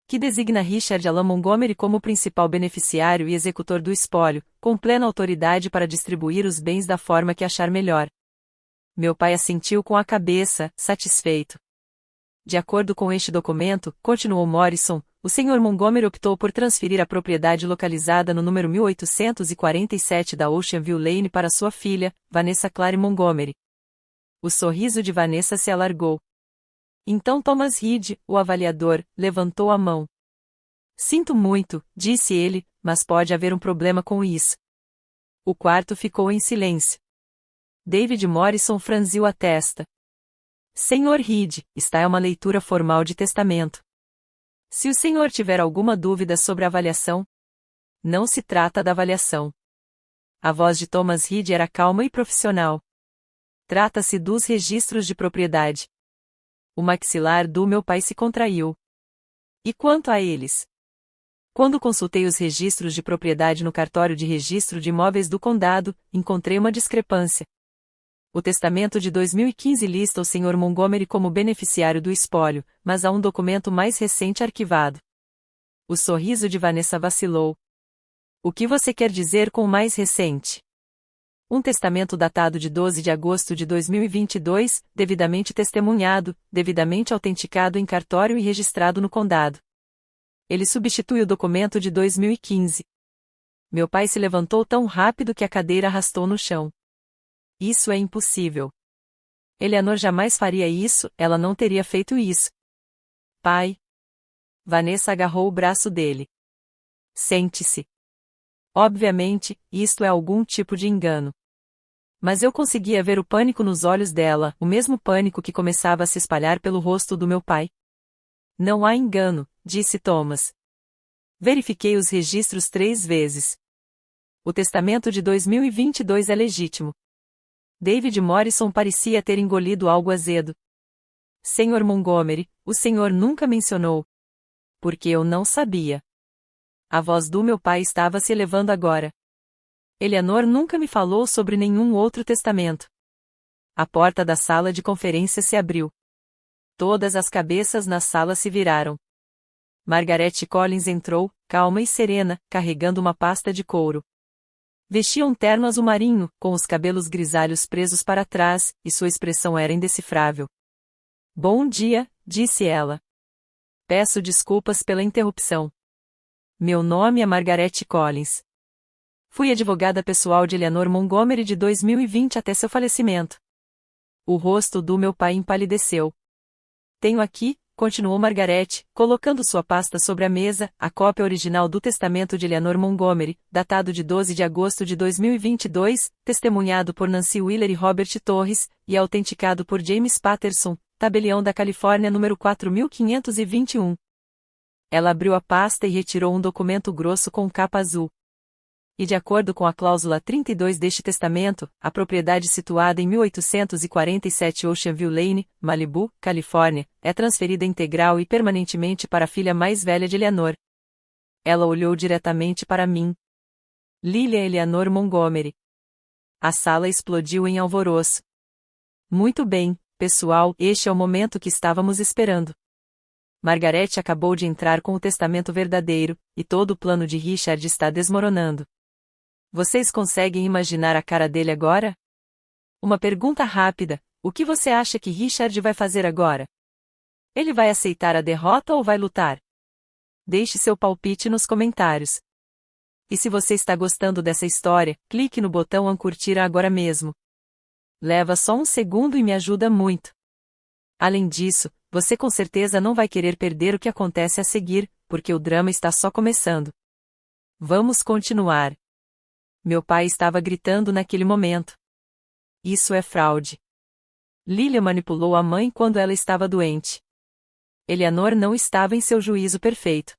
Que designa Richard Alan Montgomery como principal beneficiário e executor do espólio, com plena autoridade para distribuir os bens da forma que achar melhor. Meu pai assentiu com a cabeça, satisfeito. De acordo com este documento, continuou Morrison, o Sr. Montgomery optou por transferir a propriedade localizada no número 1847 da Ocean View Lane para sua filha, Vanessa Clare Montgomery. O sorriso de Vanessa se alargou. Então Thomas Reed, o avaliador, levantou a mão. Sinto muito, disse ele, mas pode haver um problema com isso. O quarto ficou em silêncio. David Morrison franziu a testa. Sr. Reed, esta é uma leitura formal de testamento. Se o senhor tiver alguma dúvida sobre a avaliação, não se trata da avaliação. A voz de Thomas Reed era calma e profissional. Trata-se dos registros de propriedade. O maxilar do meu pai se contraiu. E quanto a eles? Quando consultei os registros de propriedade no cartório de registro de imóveis do condado, encontrei uma discrepância. O testamento de 2015 lista o Sr. Montgomery como beneficiário do espólio, mas há um documento mais recente arquivado. O sorriso de Vanessa vacilou. O que você quer dizer com o mais recente? Um testamento datado de 12 de agosto de 2022, devidamente testemunhado, devidamente autenticado em cartório e registrado no condado. Ele substitui o documento de 2015. Meu pai se levantou tão rápido que a cadeira arrastou no chão. Isso é impossível. Eleanor jamais faria isso, ela não teria feito isso. Pai. Vanessa agarrou o braço dele. Sente-se. Obviamente, isto é algum tipo de engano. Mas eu conseguia ver o pânico nos olhos dela, o mesmo pânico que começava a se espalhar pelo rosto do meu pai. Não há engano, disse Thomas. Verifiquei os registros 3 vezes. O testamento de 2022 é legítimo. David Morrison parecia ter engolido algo azedo. Sr. Montgomery, o senhor nunca mencionou. Porque eu não sabia. A voz do meu pai estava se elevando agora. Eleanor nunca me falou sobre nenhum outro testamento. A porta da sala de conferência se abriu. Todas as cabeças na sala se viraram. Margaret Collins entrou, calma e serena, carregando uma pasta de couro. Vestia um terno azul marinho, com os cabelos grisalhos presos para trás, e sua expressão era indecifrável. Bom dia, disse ela. Peço desculpas pela interrupção. Meu nome é Margaret Collins. Fui advogada pessoal de Eleanor Montgomery de 2020 até seu falecimento. O rosto do meu pai empalideceu. Tenho aqui, continuou Margaret, colocando sua pasta sobre a mesa, a cópia original do testamento de Eleanor Montgomery, datado de 12 de agosto de 2022, testemunhado por Nancy Wheeler e Robert Torres, e autenticado por James Patterson, tabelião da Califórnia número 4521. Ela abriu a pasta e retirou um documento grosso com capa azul. E de acordo com a cláusula 32 deste testamento, a propriedade situada em 1847 Ocean View Lane, Malibu, Califórnia, é transferida integral e permanentemente para a filha mais velha de Eleanor. Ela olhou diretamente para mim. Lilia Eleanor Montgomery. A sala explodiu em alvoroço. Muito bem, pessoal, este é o momento que estávamos esperando. Margaret acabou de entrar com o testamento verdadeiro, e todo o plano de Richard está desmoronando. Vocês conseguem imaginar a cara dele agora? Uma pergunta rápida: o que você acha que Richard vai fazer agora? Ele vai aceitar a derrota ou vai lutar? Deixe seu palpite nos comentários. E se você está gostando dessa história, clique no botão curtir agora mesmo. Leva só um segundo e me ajuda muito. Além disso, você com certeza não vai querer perder o que acontece a seguir, porque o drama está só começando. Vamos continuar. Meu pai estava gritando naquele momento. Isso é fraude. Lilia manipulou a mãe quando ela estava doente. Eleanor não estava em seu juízo perfeito.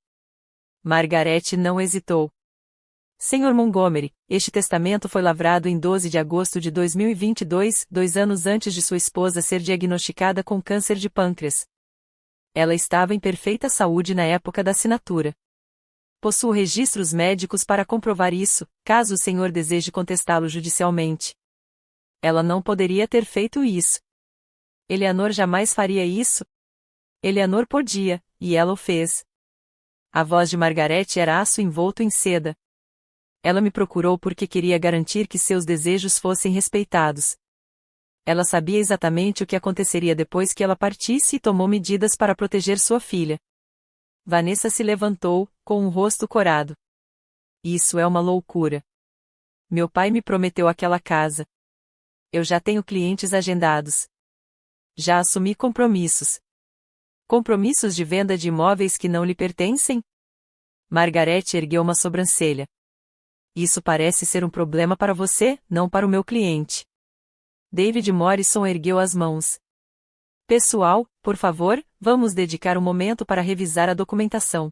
Margaret não hesitou. Sr. Montgomery, este testamento foi lavrado em 12 de agosto de 2022, 2 anos antes de sua esposa ser diagnosticada com câncer de pâncreas. Ela estava em perfeita saúde na época da assinatura. Possuo registros médicos para comprovar isso, caso o senhor deseje contestá-lo judicialmente. Ela não poderia ter feito isso. Eleanor jamais faria isso. Eleanor podia, e ela o fez. A voz de Margaret era aço envolto em seda. Ela me procurou porque queria garantir que seus desejos fossem respeitados. Ela sabia exatamente o que aconteceria depois que ela partisse e tomou medidas para proteger sua filha. Vanessa se levantou, com o rosto corado. Isso é uma loucura. Meu pai me prometeu aquela casa. Eu já tenho clientes agendados. Já assumi compromissos. Compromissos de venda de imóveis que não lhe pertencem? Margaret ergueu uma sobrancelha. Isso parece ser um problema para você, não para o meu cliente. David Morrison ergueu as mãos. Pessoal, por favor, vamos dedicar um momento para revisar a documentação.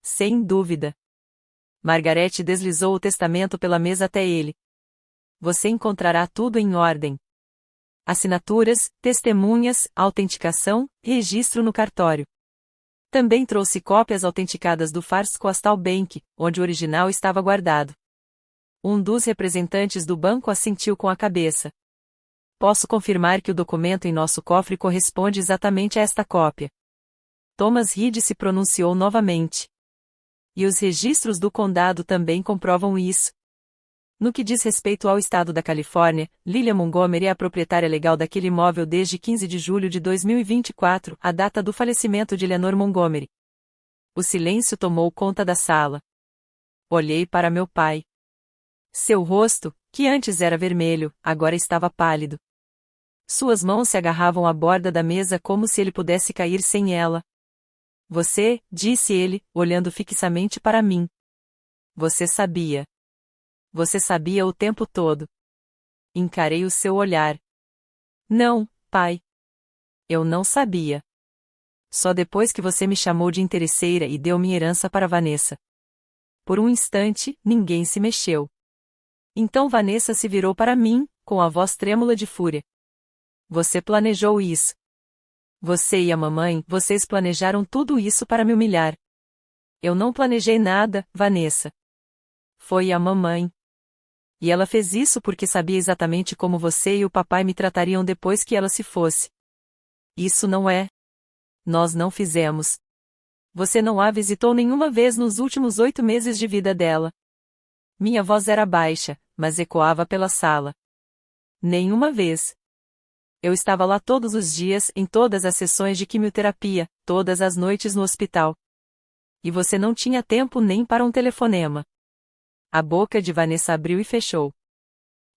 Sem dúvida. Margaret deslizou o testamento pela mesa até ele. Você encontrará tudo em ordem. Assinaturas, testemunhas, autenticação, registro no cartório. Também trouxe cópias autenticadas do First Coastal Bank, onde o original estava guardado. Um dos representantes do banco assentiu com a cabeça. Posso confirmar que o documento em nosso cofre corresponde exatamente a esta cópia. Thomas Reed se pronunciou novamente. E os registros do condado também comprovam isso. No que diz respeito ao estado da Califórnia, Lilia Montgomery é a proprietária legal daquele imóvel desde 15 de julho de 2024, a data do falecimento de Eleanor Montgomery. O silêncio tomou conta da sala. Olhei para meu pai. Seu rosto, que antes era vermelho, agora estava pálido. Suas mãos se agarravam à borda da mesa como se ele pudesse cair sem ela. Você, disse ele, olhando fixamente para mim. Você sabia. Você sabia o tempo todo. Encarei o seu olhar. Não, pai. Eu não sabia. Só depois que você me chamou de interesseira e deu minha herança para Vanessa. Por um instante, ninguém se mexeu. Então Vanessa se virou para mim, com a voz trêmula de fúria. Você planejou isso. Você e a mamãe, vocês planejaram tudo isso para me humilhar. Eu não planejei nada, Vanessa. Foi a mamãe. E ela fez isso porque sabia exatamente como você e o papai me tratariam depois que ela se fosse. Isso não é. Nós não fizemos. Você não a visitou nenhuma vez nos últimos 8 meses de vida dela. Minha voz era baixa, mas ecoava pela sala. Nenhuma vez. Eu estava lá todos os dias, em todas as sessões de quimioterapia, todas as noites no hospital. E você não tinha tempo nem para um telefonema. A boca de Vanessa abriu e fechou.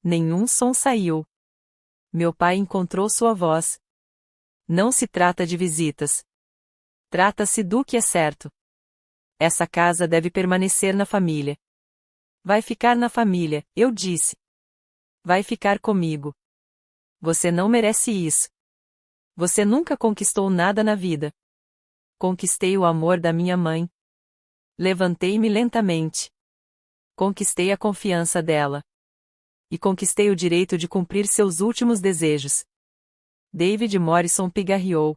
Nenhum som saiu. Meu pai encontrou sua voz. Não se trata de visitas. Trata-se do que é certo. Essa casa deve permanecer na família. Vai ficar na família, eu disse. Vai ficar comigo. Você não merece isso. Você nunca conquistou nada na vida. Conquistei o amor da minha mãe. Levantei-me lentamente. Conquistei a confiança dela. E conquistei o direito de cumprir seus últimos desejos. David Morrison pigarreou.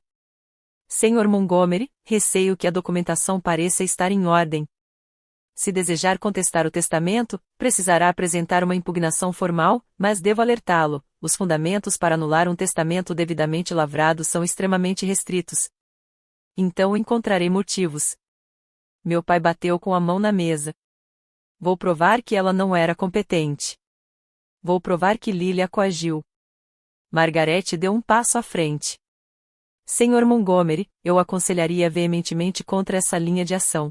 Sr. Montgomery, receio que a documentação pareça estar em ordem. Se desejar contestar o testamento, precisará apresentar uma impugnação formal, mas devo alertá-lo, os fundamentos para anular um testamento devidamente lavrado são extremamente restritos. Então encontrarei motivos. Meu pai bateu com a mão na mesa. Vou provar que ela não era competente. Vou provar que Lilia a coagiu. Margaret deu um passo à frente. Sr. Montgomery, eu aconselharia veementemente contra essa linha de ação.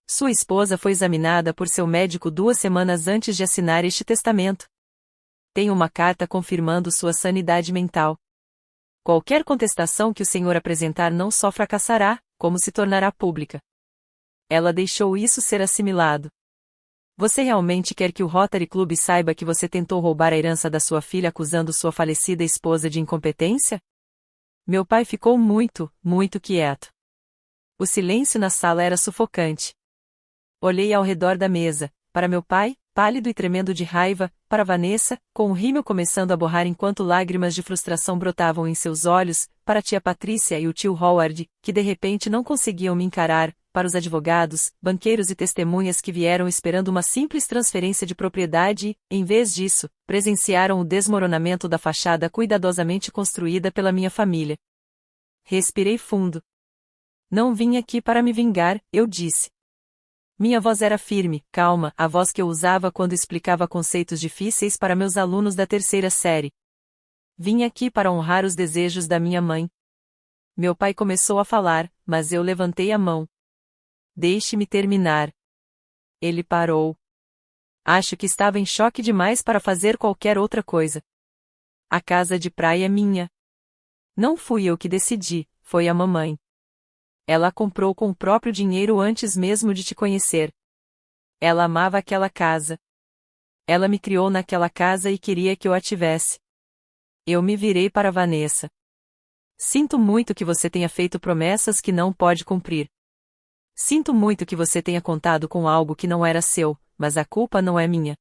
Sua esposa foi examinada por seu médico 2 semanas antes de assinar este testamento. Tem uma carta confirmando sua sanidade mental. Qualquer contestação que o senhor apresentar não só fracassará, como se tornará pública. Ela deixou isso ser assimilado. Você realmente quer que o Rotary Club saiba que você tentou roubar a herança da sua filha acusando sua falecida esposa de incompetência? Meu pai ficou muito, muito quieto. O silêncio na sala era sufocante. Olhei ao redor da mesa, para meu pai, pálido e tremendo de raiva, para Vanessa, com o rímel começando a borrar enquanto lágrimas de frustração brotavam em seus olhos, para a tia Patrícia e o tio Howard, que de repente não conseguiam me encarar, para os advogados, banqueiros e testemunhas que vieram esperando uma simples transferência de propriedade e, em vez disso, presenciaram o desmoronamento da fachada cuidadosamente construída pela minha família. Respirei fundo. Não vim aqui para me vingar, eu disse. Minha voz era firme, calma, a voz que eu usava quando explicava conceitos difíceis para meus alunos da terceira série. Vim aqui para honrar os desejos da minha mãe. Meu pai começou a falar, mas eu levantei a mão. Deixe-me terminar. Ele parou. Acho que estava em choque demais para fazer qualquer outra coisa. A casa de praia é minha. Não fui eu que decidi, foi a mamãe. Ela a comprou com o próprio dinheiro antes mesmo de te conhecer. Ela amava aquela casa. Ela me criou naquela casa e queria que eu a tivesse. Eu me virei para Vanessa. Sinto muito que você tenha feito promessas que não pode cumprir. Sinto muito que você tenha contado com algo que não era seu, mas a culpa não é minha.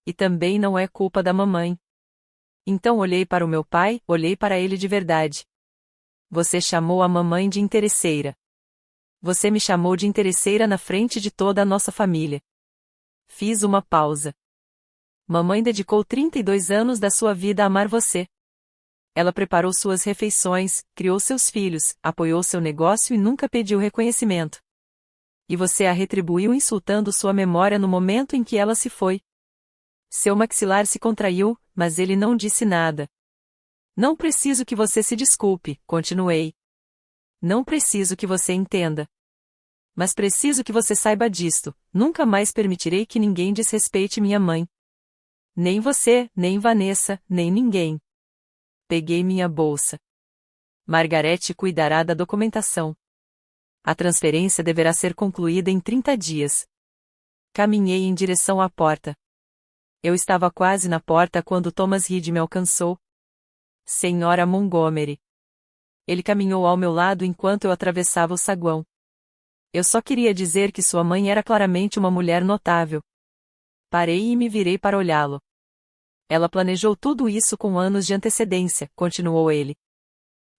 E também não é culpa da mamãe. Então olhei para o meu pai, olhei para ele de verdade. Você chamou a mamãe de interesseira. Você me chamou de interesseira na frente de toda a nossa família. Fiz uma pausa. Mamãe dedicou 32 anos da sua vida a amar você. Ela preparou suas refeições, criou seus filhos, apoiou seu negócio e nunca pediu reconhecimento. E você a retribuiu insultando sua memória no momento em que ela se foi. Seu maxilar se contraiu, mas ele não disse nada. Não preciso que você se desculpe, continuei. Não preciso que você entenda. Mas preciso que você saiba disto, nunca mais permitirei que ninguém desrespeite minha mãe. Nem você, nem Vanessa, nem ninguém. Peguei minha bolsa. Margarete cuidará da documentação. A transferência deverá ser concluída em 30 dias. Caminhei em direção à porta. Eu estava quase na porta quando Thomas Reed me alcançou. Senhora Montgomery. Ele caminhou ao meu lado enquanto eu atravessava o saguão. Eu só queria dizer que sua mãe era claramente uma mulher notável. Parei e me virei para olhá-lo. Ela planejou tudo isso com anos de antecedência, continuou ele.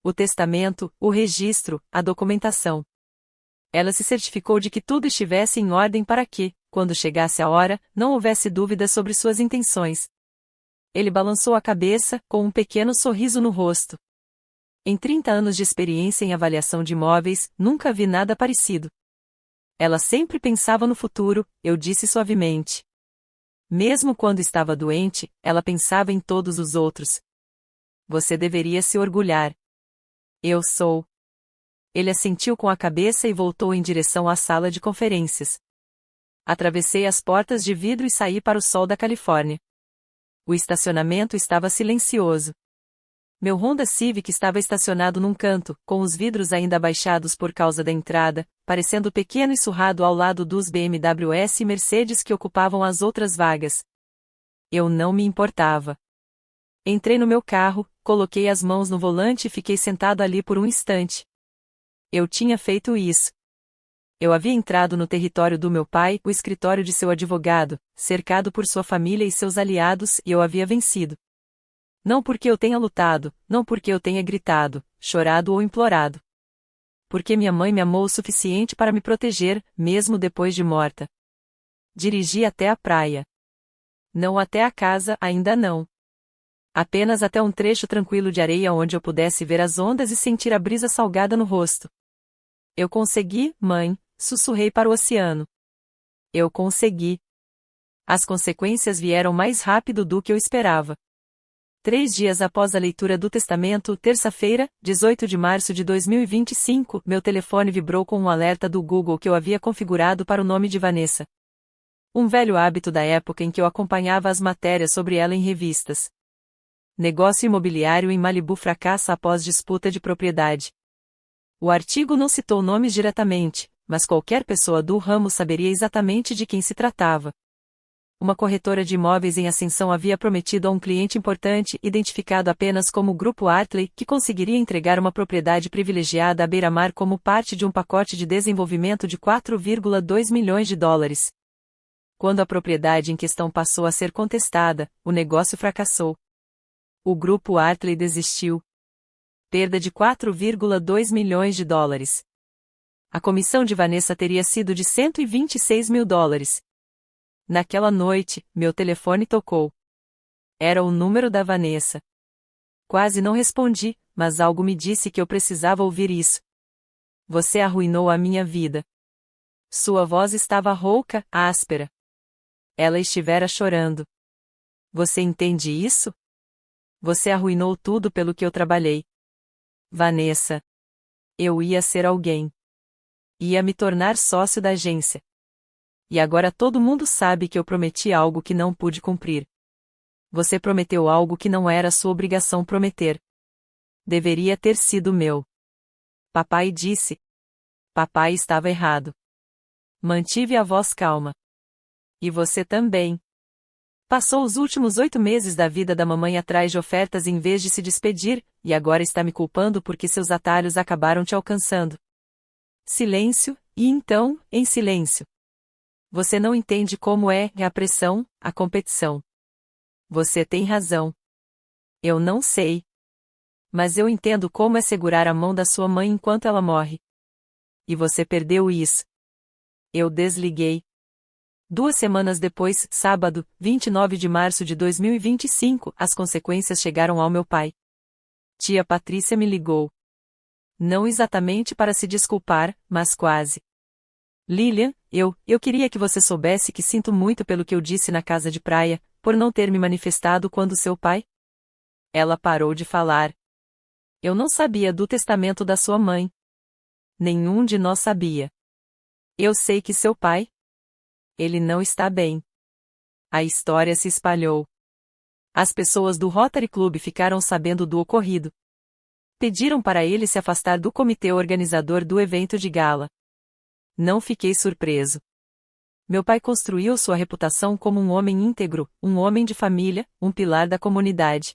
O testamento, o registro, a documentação. Ela se certificou de que tudo estivesse em ordem para que, quando chegasse a hora, não houvesse dúvidas sobre suas intenções. Ele balançou a cabeça, com um pequeno sorriso no rosto. Em 30 anos de experiência em avaliação de imóveis, nunca vi nada parecido. Ela sempre pensava no futuro, eu disse suavemente. Mesmo quando estava doente, ela pensava em todos os outros. Você deveria se orgulhar. Eu sou. Ele assentiu com a cabeça e voltou em direção à sala de conferências. Atravessei as portas de vidro e saí para o sol da Califórnia. O estacionamento estava silencioso. Meu Honda Civic estava estacionado num canto, com os vidros ainda abaixados por causa da entrada, parecendo pequeno e surrado ao lado dos BMWs e Mercedes que ocupavam as outras vagas. Eu não me importava. Entrei no meu carro, coloquei as mãos no volante e fiquei sentado ali por um instante. Eu tinha feito isso. Eu havia entrado no território do meu pai, o escritório de seu advogado, cercado por sua família e seus aliados, e eu havia vencido. Não porque eu tenha lutado, não porque eu tenha gritado, chorado ou implorado. Porque minha mãe me amou o suficiente para me proteger, mesmo depois de morta. Dirigi até a praia. Não até a casa, ainda não. Apenas até um trecho tranquilo de areia onde eu pudesse ver as ondas e sentir a brisa salgada no rosto. Eu consegui, mãe, sussurrei para o oceano. Eu consegui. As consequências vieram mais rápido do que eu esperava. 3 dias após a leitura do testamento, terça-feira, 18 de março de 2025, meu telefone vibrou com um alerta do Google que eu havia configurado para o nome de Vanessa. Um velho hábito da época em que eu acompanhava as matérias sobre ela em revistas. Negócio imobiliário em Malibu fracassa após disputa de propriedade. O artigo não citou nomes diretamente, mas qualquer pessoa do ramo saberia exatamente de quem se tratava. Uma corretora de imóveis em ascensão havia prometido a um cliente importante, identificado apenas como o Grupo Hartley, que conseguiria entregar uma propriedade privilegiada à beira-mar como parte de um pacote de desenvolvimento de 4,2 milhões de dólares. Quando a propriedade em questão passou a ser contestada, o negócio fracassou. O Grupo Hartley desistiu. Perda de 4,2 milhões de dólares. A comissão de Vanessa teria sido de 126 mil dólares. Naquela noite, meu telefone tocou. Era o número da Vanessa. Quase não respondi, mas algo me disse que eu precisava ouvir isso. Você arruinou a minha vida. Sua voz estava rouca, áspera. Ela estivera chorando. Você entende isso? Você arruinou tudo pelo que eu trabalhei. Vanessa. Eu ia ser alguém. Ia me tornar sócio da agência. E agora todo mundo sabe que eu prometi algo que não pude cumprir. Você prometeu algo que não era sua obrigação prometer. Deveria ter sido meu. Papai disse. Papai estava errado. Mantive a voz calma. E você também. Passou os últimos 8 meses da vida da mamãe atrás de ofertas em vez de se despedir, e agora está me culpando porque seus atalhos acabaram te alcançando. Silêncio, e então, em silêncio. Você não entende como é a pressão, a competição. Você tem razão. Eu não sei. Mas eu entendo como é segurar a mão da sua mãe enquanto ela morre. E você perdeu isso. Eu desliguei. 2 semanas depois, sábado, 29 de março de 2025, as consequências chegaram ao meu pai. Tia Patrícia me ligou. Não exatamente para se desculpar, mas quase. Lilian, eu queria que você soubesse que sinto muito pelo que eu disse na casa de praia, por não ter me manifestado quando seu pai. Ela parou de falar. Eu não sabia do testamento da sua mãe. Nenhum de nós sabia. Eu sei que seu pai. Ele não está bem. A história se espalhou. As pessoas do Rotary Club ficaram sabendo do ocorrido. Pediram para ele se afastar do comitê organizador do evento de gala. Não fiquei surpreso. Meu pai construiu sua reputação como um homem íntegro, um homem de família, um pilar da comunidade.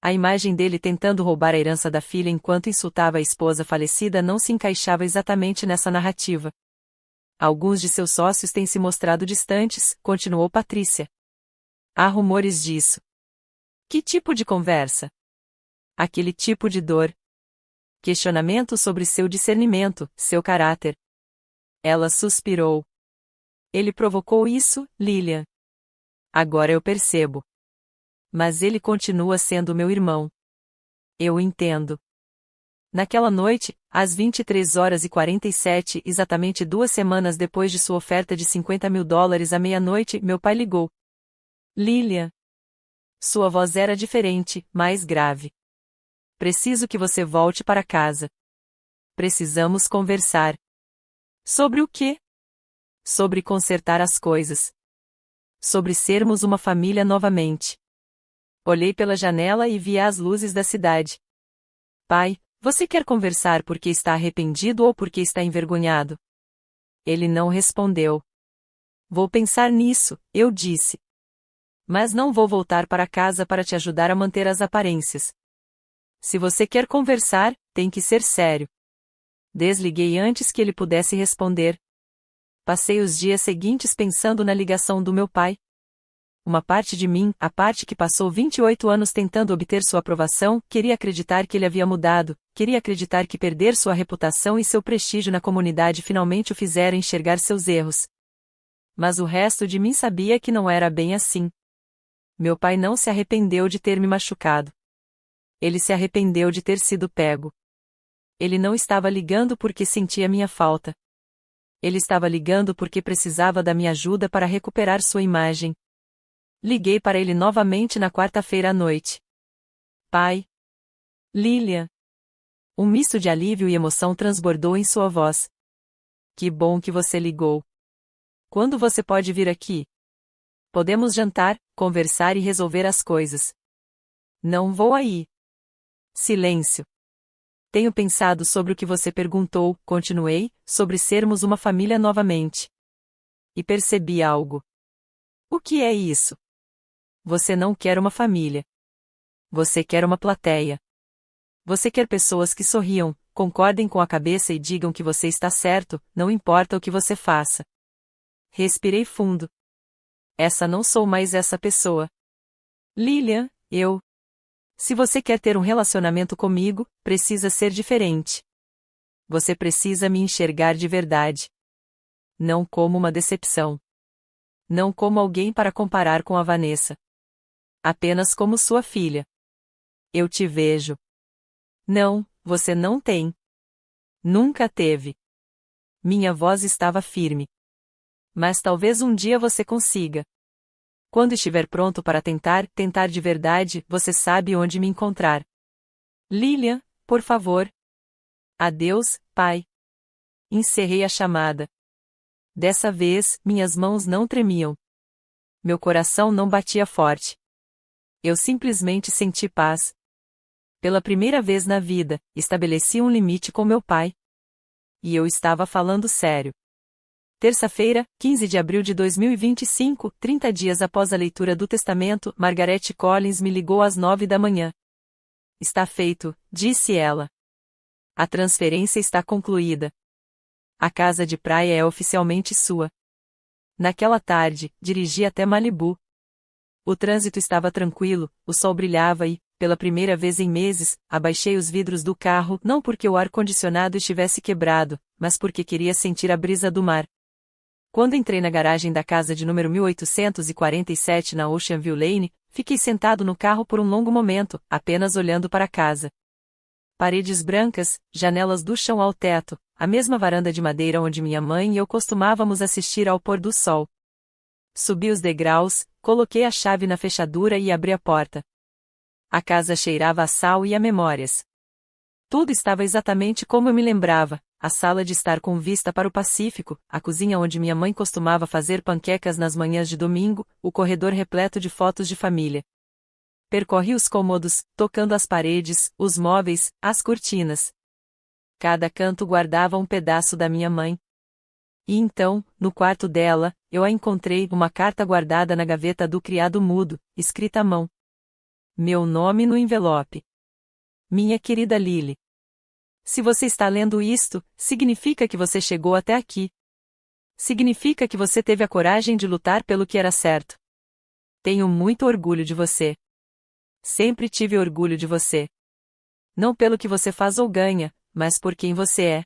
A imagem dele tentando roubar a herança da filha enquanto insultava a esposa falecida não se encaixava exatamente nessa narrativa. Alguns de seus sócios têm se mostrado distantes, continuou Patrícia. Há rumores disso. Que tipo de conversa? Aquele tipo de dor. Questionamento sobre seu discernimento, seu caráter. Ela suspirou. Ele provocou isso, Lilian. Agora eu percebo. Mas ele continua sendo meu irmão. Eu entendo. Naquela noite, às 23h47, exatamente 2 semanas depois de sua oferta de 50 mil dólares à meia-noite, meu pai ligou. Lilian. Sua voz era diferente, mais grave. Preciso que você volte para casa. Precisamos conversar. Sobre o quê? Sobre consertar as coisas. Sobre sermos uma família novamente. Olhei pela janela e vi as luzes da cidade. Pai, você quer conversar porque está arrependido ou porque está envergonhado? Ele não respondeu. Vou pensar nisso, eu disse. Mas não vou voltar para casa para te ajudar a manter as aparências. Se você quer conversar, tem que ser sério. Desliguei antes que ele pudesse responder. Passei os dias seguintes pensando na ligação do meu pai. Uma parte de mim, a parte que passou 28 anos tentando obter sua aprovação, queria acreditar que ele havia mudado, queria acreditar que perder sua reputação e seu prestígio na comunidade finalmente o fizeram enxergar seus erros. Mas o resto de mim sabia que não era bem assim. Meu pai não se arrependeu de ter me machucado. Ele se arrependeu de ter sido pego. Ele não estava ligando porque sentia minha falta. Ele estava ligando porque precisava da minha ajuda para recuperar sua imagem. Liguei para ele novamente na quarta-feira à noite. Pai. Lilian. Um misto de alívio e emoção transbordou em sua voz. Que bom que você ligou. Quando você pode vir aqui? Podemos jantar, conversar e resolver as coisas. Não vou aí. Silêncio. Tenho pensado sobre o que você perguntou, continuei, sobre sermos uma família novamente. E percebi algo. O que é isso? Você não quer uma família. Você quer uma plateia. Você quer pessoas que sorriam, concordem com a cabeça e digam que você está certo, não importa o que você faça. Respirei fundo. Essa não sou mais essa pessoa. Lilian, eu. Se você quer ter um relacionamento comigo, precisa ser diferente. Você precisa me enxergar de verdade. Não como uma decepção. Não como alguém para comparar com a Vanessa. Apenas como sua filha. Eu te vejo. Não, você não tem. Nunca teve. Minha voz estava firme. Mas talvez um dia você consiga. Quando estiver pronto para tentar de verdade, você sabe onde me encontrar. Lilian, por favor. Adeus, pai. Encerrei a chamada. Dessa vez, minhas mãos não tremiam. Meu coração não batia forte. Eu simplesmente senti paz. Pela primeira vez na vida, estabeleci um limite com meu pai. E eu estava falando sério. Terça-feira, 15 de abril de 2025, 30 dias após a leitura do testamento, Margaret Collins me ligou às 9 da manhã. Está feito, disse ela. A transferência está concluída. A casa de praia é oficialmente sua. Naquela tarde, dirigi até Malibu. O trânsito estava tranquilo, o sol brilhava e, pela primeira vez em meses, abaixei os vidros do carro não porque o ar-condicionado estivesse quebrado, mas porque queria sentir a brisa do mar. Quando entrei na garagem da casa de número 1847 na Ocean View Lane, fiquei sentado no carro por um longo momento, apenas olhando para a casa. Paredes brancas, janelas do chão ao teto, a mesma varanda de madeira onde minha mãe e eu costumávamos assistir ao pôr do sol. Subi os degraus, coloquei a chave na fechadura e abri a porta. A casa cheirava a sal e a memórias. Tudo estava exatamente como eu me lembrava, a sala de estar com vista para o Pacífico, a cozinha onde minha mãe costumava fazer panquecas nas manhãs de domingo, o corredor repleto de fotos de família. Percorri os cômodos, tocando as paredes, os móveis, as cortinas. Cada canto guardava um pedaço da minha mãe. E então, no quarto dela, eu a encontrei, uma carta guardada na gaveta do criado mudo, escrita à mão. Meu nome no envelope. Minha querida Lily. Se você está lendo isto, significa que você chegou até aqui. Significa que você teve a coragem de lutar pelo que era certo. Tenho muito orgulho de você. Sempre tive orgulho de você. Não pelo que você faz ou ganha, mas por quem você é.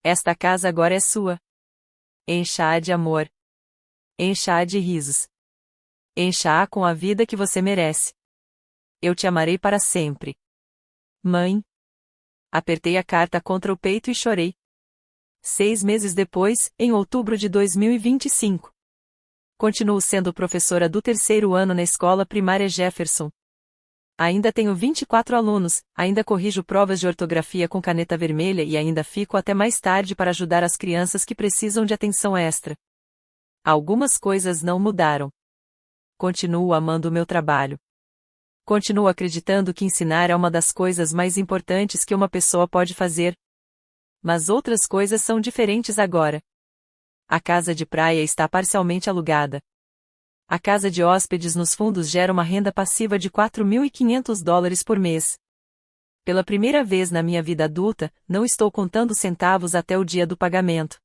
Esta casa agora é sua. Encha-a de amor. Encha-a de risos. Encha-a com a vida que você merece. Eu te amarei para sempre. Mãe. Apertei a carta contra o peito e chorei. 6 meses depois, em outubro de 2025. Continuo sendo professora do 3º ano na escola primária Jefferson. Ainda tenho 24 alunos, ainda corrijo provas de ortografia com caneta vermelha e ainda fico até mais tarde para ajudar as crianças que precisam de atenção extra. Algumas coisas não mudaram. Continuo amando o meu trabalho. Continuo acreditando que ensinar é uma das coisas mais importantes que uma pessoa pode fazer. Mas outras coisas são diferentes agora. A casa de praia está parcialmente alugada. A casa de hóspedes nos fundos gera uma renda passiva de $4.500 por mês. Pela primeira vez na minha vida adulta, não estou contando centavos até o dia do pagamento.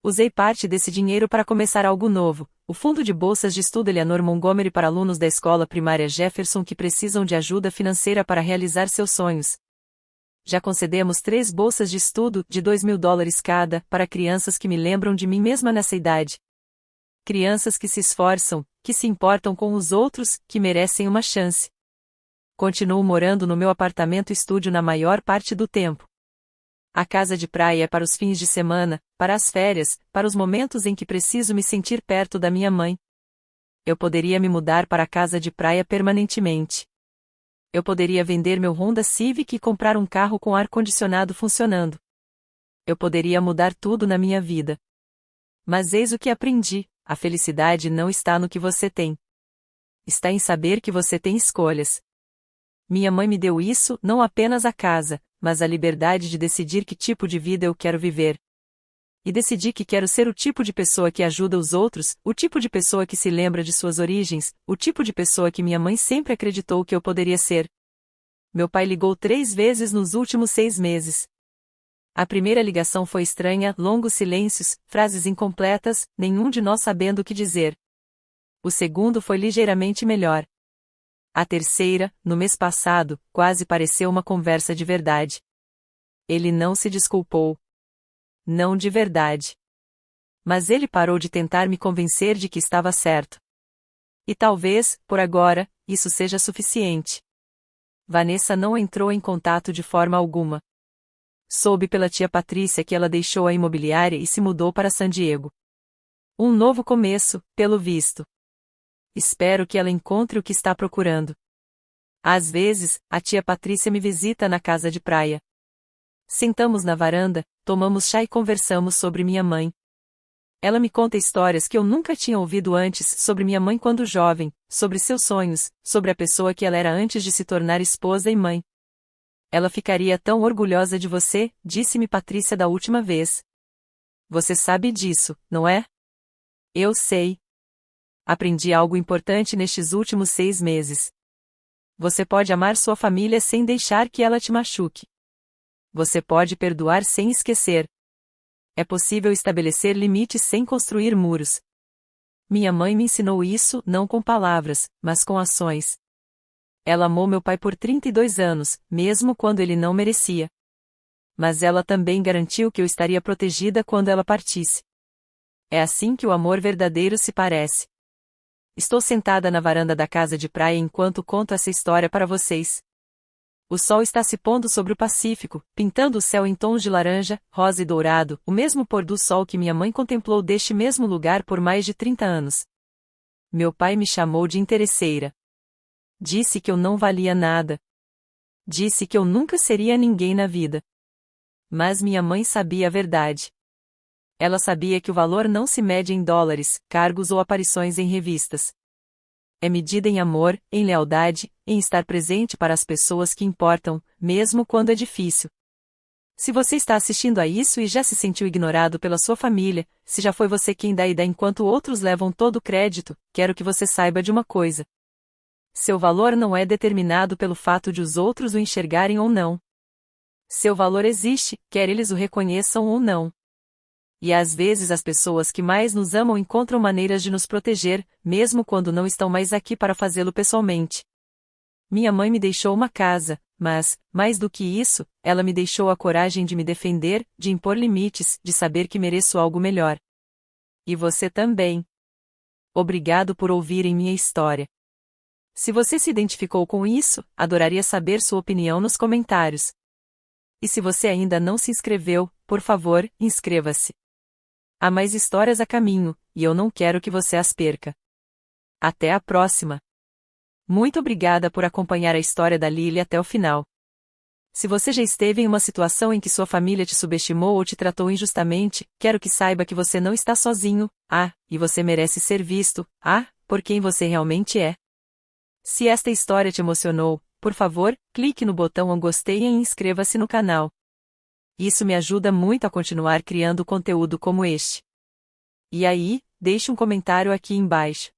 Usei parte desse dinheiro para começar algo novo, o Fundo de Bolsas de Estudo Eleanor Montgomery para alunos da escola primária Jefferson que precisam de ajuda financeira para realizar seus sonhos. Já concedemos 3 bolsas de estudo, de $2.000 cada, para crianças que me lembram de mim mesma nessa idade. Crianças que se esforçam, que se importam com os outros, que merecem uma chance. Continuo morando no meu apartamento-estúdio na maior parte do tempo. A casa de praia é para os fins de semana, para as férias, para os momentos em que preciso me sentir perto da minha mãe. Eu poderia me mudar para a casa de praia permanentemente. Eu poderia vender meu Honda Civic e comprar um carro com ar-condicionado funcionando. Eu poderia mudar tudo na minha vida. Mas eis o que aprendi: a felicidade não está no que você tem. Está em saber que você tem escolhas. Minha mãe me deu isso, não apenas a casa, mas a liberdade de decidir que tipo de vida eu quero viver. E decidi que quero ser o tipo de pessoa que ajuda os outros, o tipo de pessoa que se lembra de suas origens, o tipo de pessoa que minha mãe sempre acreditou que eu poderia ser. Meu pai ligou 3 vezes nos últimos 6 meses. A primeira ligação foi estranha, longos silêncios, frases incompletas, nenhum de nós sabendo o que dizer. O segundo foi ligeiramente melhor. A terceira, no mês passado, quase pareceu uma conversa de verdade. Ele não se desculpou. Não de verdade. Mas ele parou de tentar me convencer de que estava certo. E talvez, por agora, isso seja suficiente. Vanessa não entrou em contato de forma alguma. Soube pela tia Patrícia que ela deixou a imobiliária e se mudou para San Diego. Um novo começo, pelo visto. Espero que ela encontre o que está procurando. Às vezes, a tia Patrícia me visita na casa de praia. Sentamos na varanda, tomamos chá e conversamos sobre minha mãe. Ela me conta histórias que eu nunca tinha ouvido antes sobre minha mãe quando jovem, sobre seus sonhos, sobre a pessoa que ela era antes de se tornar esposa e mãe. Ela ficaria tão orgulhosa de você, disse-me Patrícia da última vez. Você sabe disso, não é? Eu sei. Aprendi algo importante nestes últimos 6 meses. Você pode amar sua família sem deixar que ela te machuque. Você pode perdoar sem esquecer. É possível estabelecer limites sem construir muros. Minha mãe me ensinou isso, não com palavras, mas com ações. Ela amou meu pai por 32 anos, mesmo quando ele não merecia. Mas ela também garantiu que eu estaria protegida quando ela partisse. É assim que o amor verdadeiro se parece. Estou sentada na varanda da casa de praia enquanto conto essa história para vocês. O sol está se pondo sobre o Pacífico, pintando o céu em tons de laranja, rosa e dourado, o mesmo pôr do sol que minha mãe contemplou deste mesmo lugar por mais de 30 anos. Meu pai me chamou de interesseira. Disse que eu não valia nada. Disse que eu nunca seria ninguém na vida. Mas minha mãe sabia a verdade. Ela sabia que o valor não se mede em dólares, cargos ou aparições em revistas. É medida em amor, em lealdade, em estar presente para as pessoas que importam, mesmo quando é difícil. Se você está assistindo a isso e já se sentiu ignorado pela sua família, se já foi você quem dá e dá enquanto outros levam todo o crédito, quero que você saiba de uma coisa. Seu valor não é determinado pelo fato de os outros o enxergarem ou não. Seu valor existe, quer eles o reconheçam ou não. E às vezes as pessoas que mais nos amam encontram maneiras de nos proteger, mesmo quando não estão mais aqui para fazê-lo pessoalmente. Minha mãe me deixou uma casa, mas, mais do que isso, ela me deixou a coragem de me defender, de impor limites, de saber que mereço algo melhor. E você também. Obrigado por ouvirem minha história. Se você se identificou com isso, adoraria saber sua opinião nos comentários. E se você ainda não se inscreveu, por favor, inscreva-se. Há mais histórias a caminho, e eu não quero que você as perca. Até a próxima! Muito obrigada por acompanhar a história da Lily até o final. Se você já esteve em uma situação em que sua família te subestimou ou te tratou injustamente, quero que saiba que você não está sozinho, e você merece ser visto, por quem você realmente é. Se esta história te emocionou, por favor, clique no botão gostei e inscreva-se no canal. Isso me ajuda muito a continuar criando conteúdo como este. E aí, deixe um comentário aqui embaixo.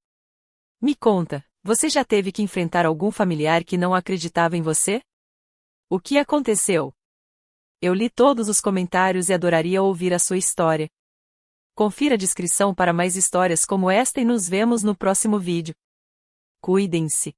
Me conta, você já teve que enfrentar algum familiar que não acreditava em você? O que aconteceu? Eu li todos os comentários e adoraria ouvir a sua história. Confira a descrição para mais histórias como esta e nos vemos no próximo vídeo. Cuidem-se.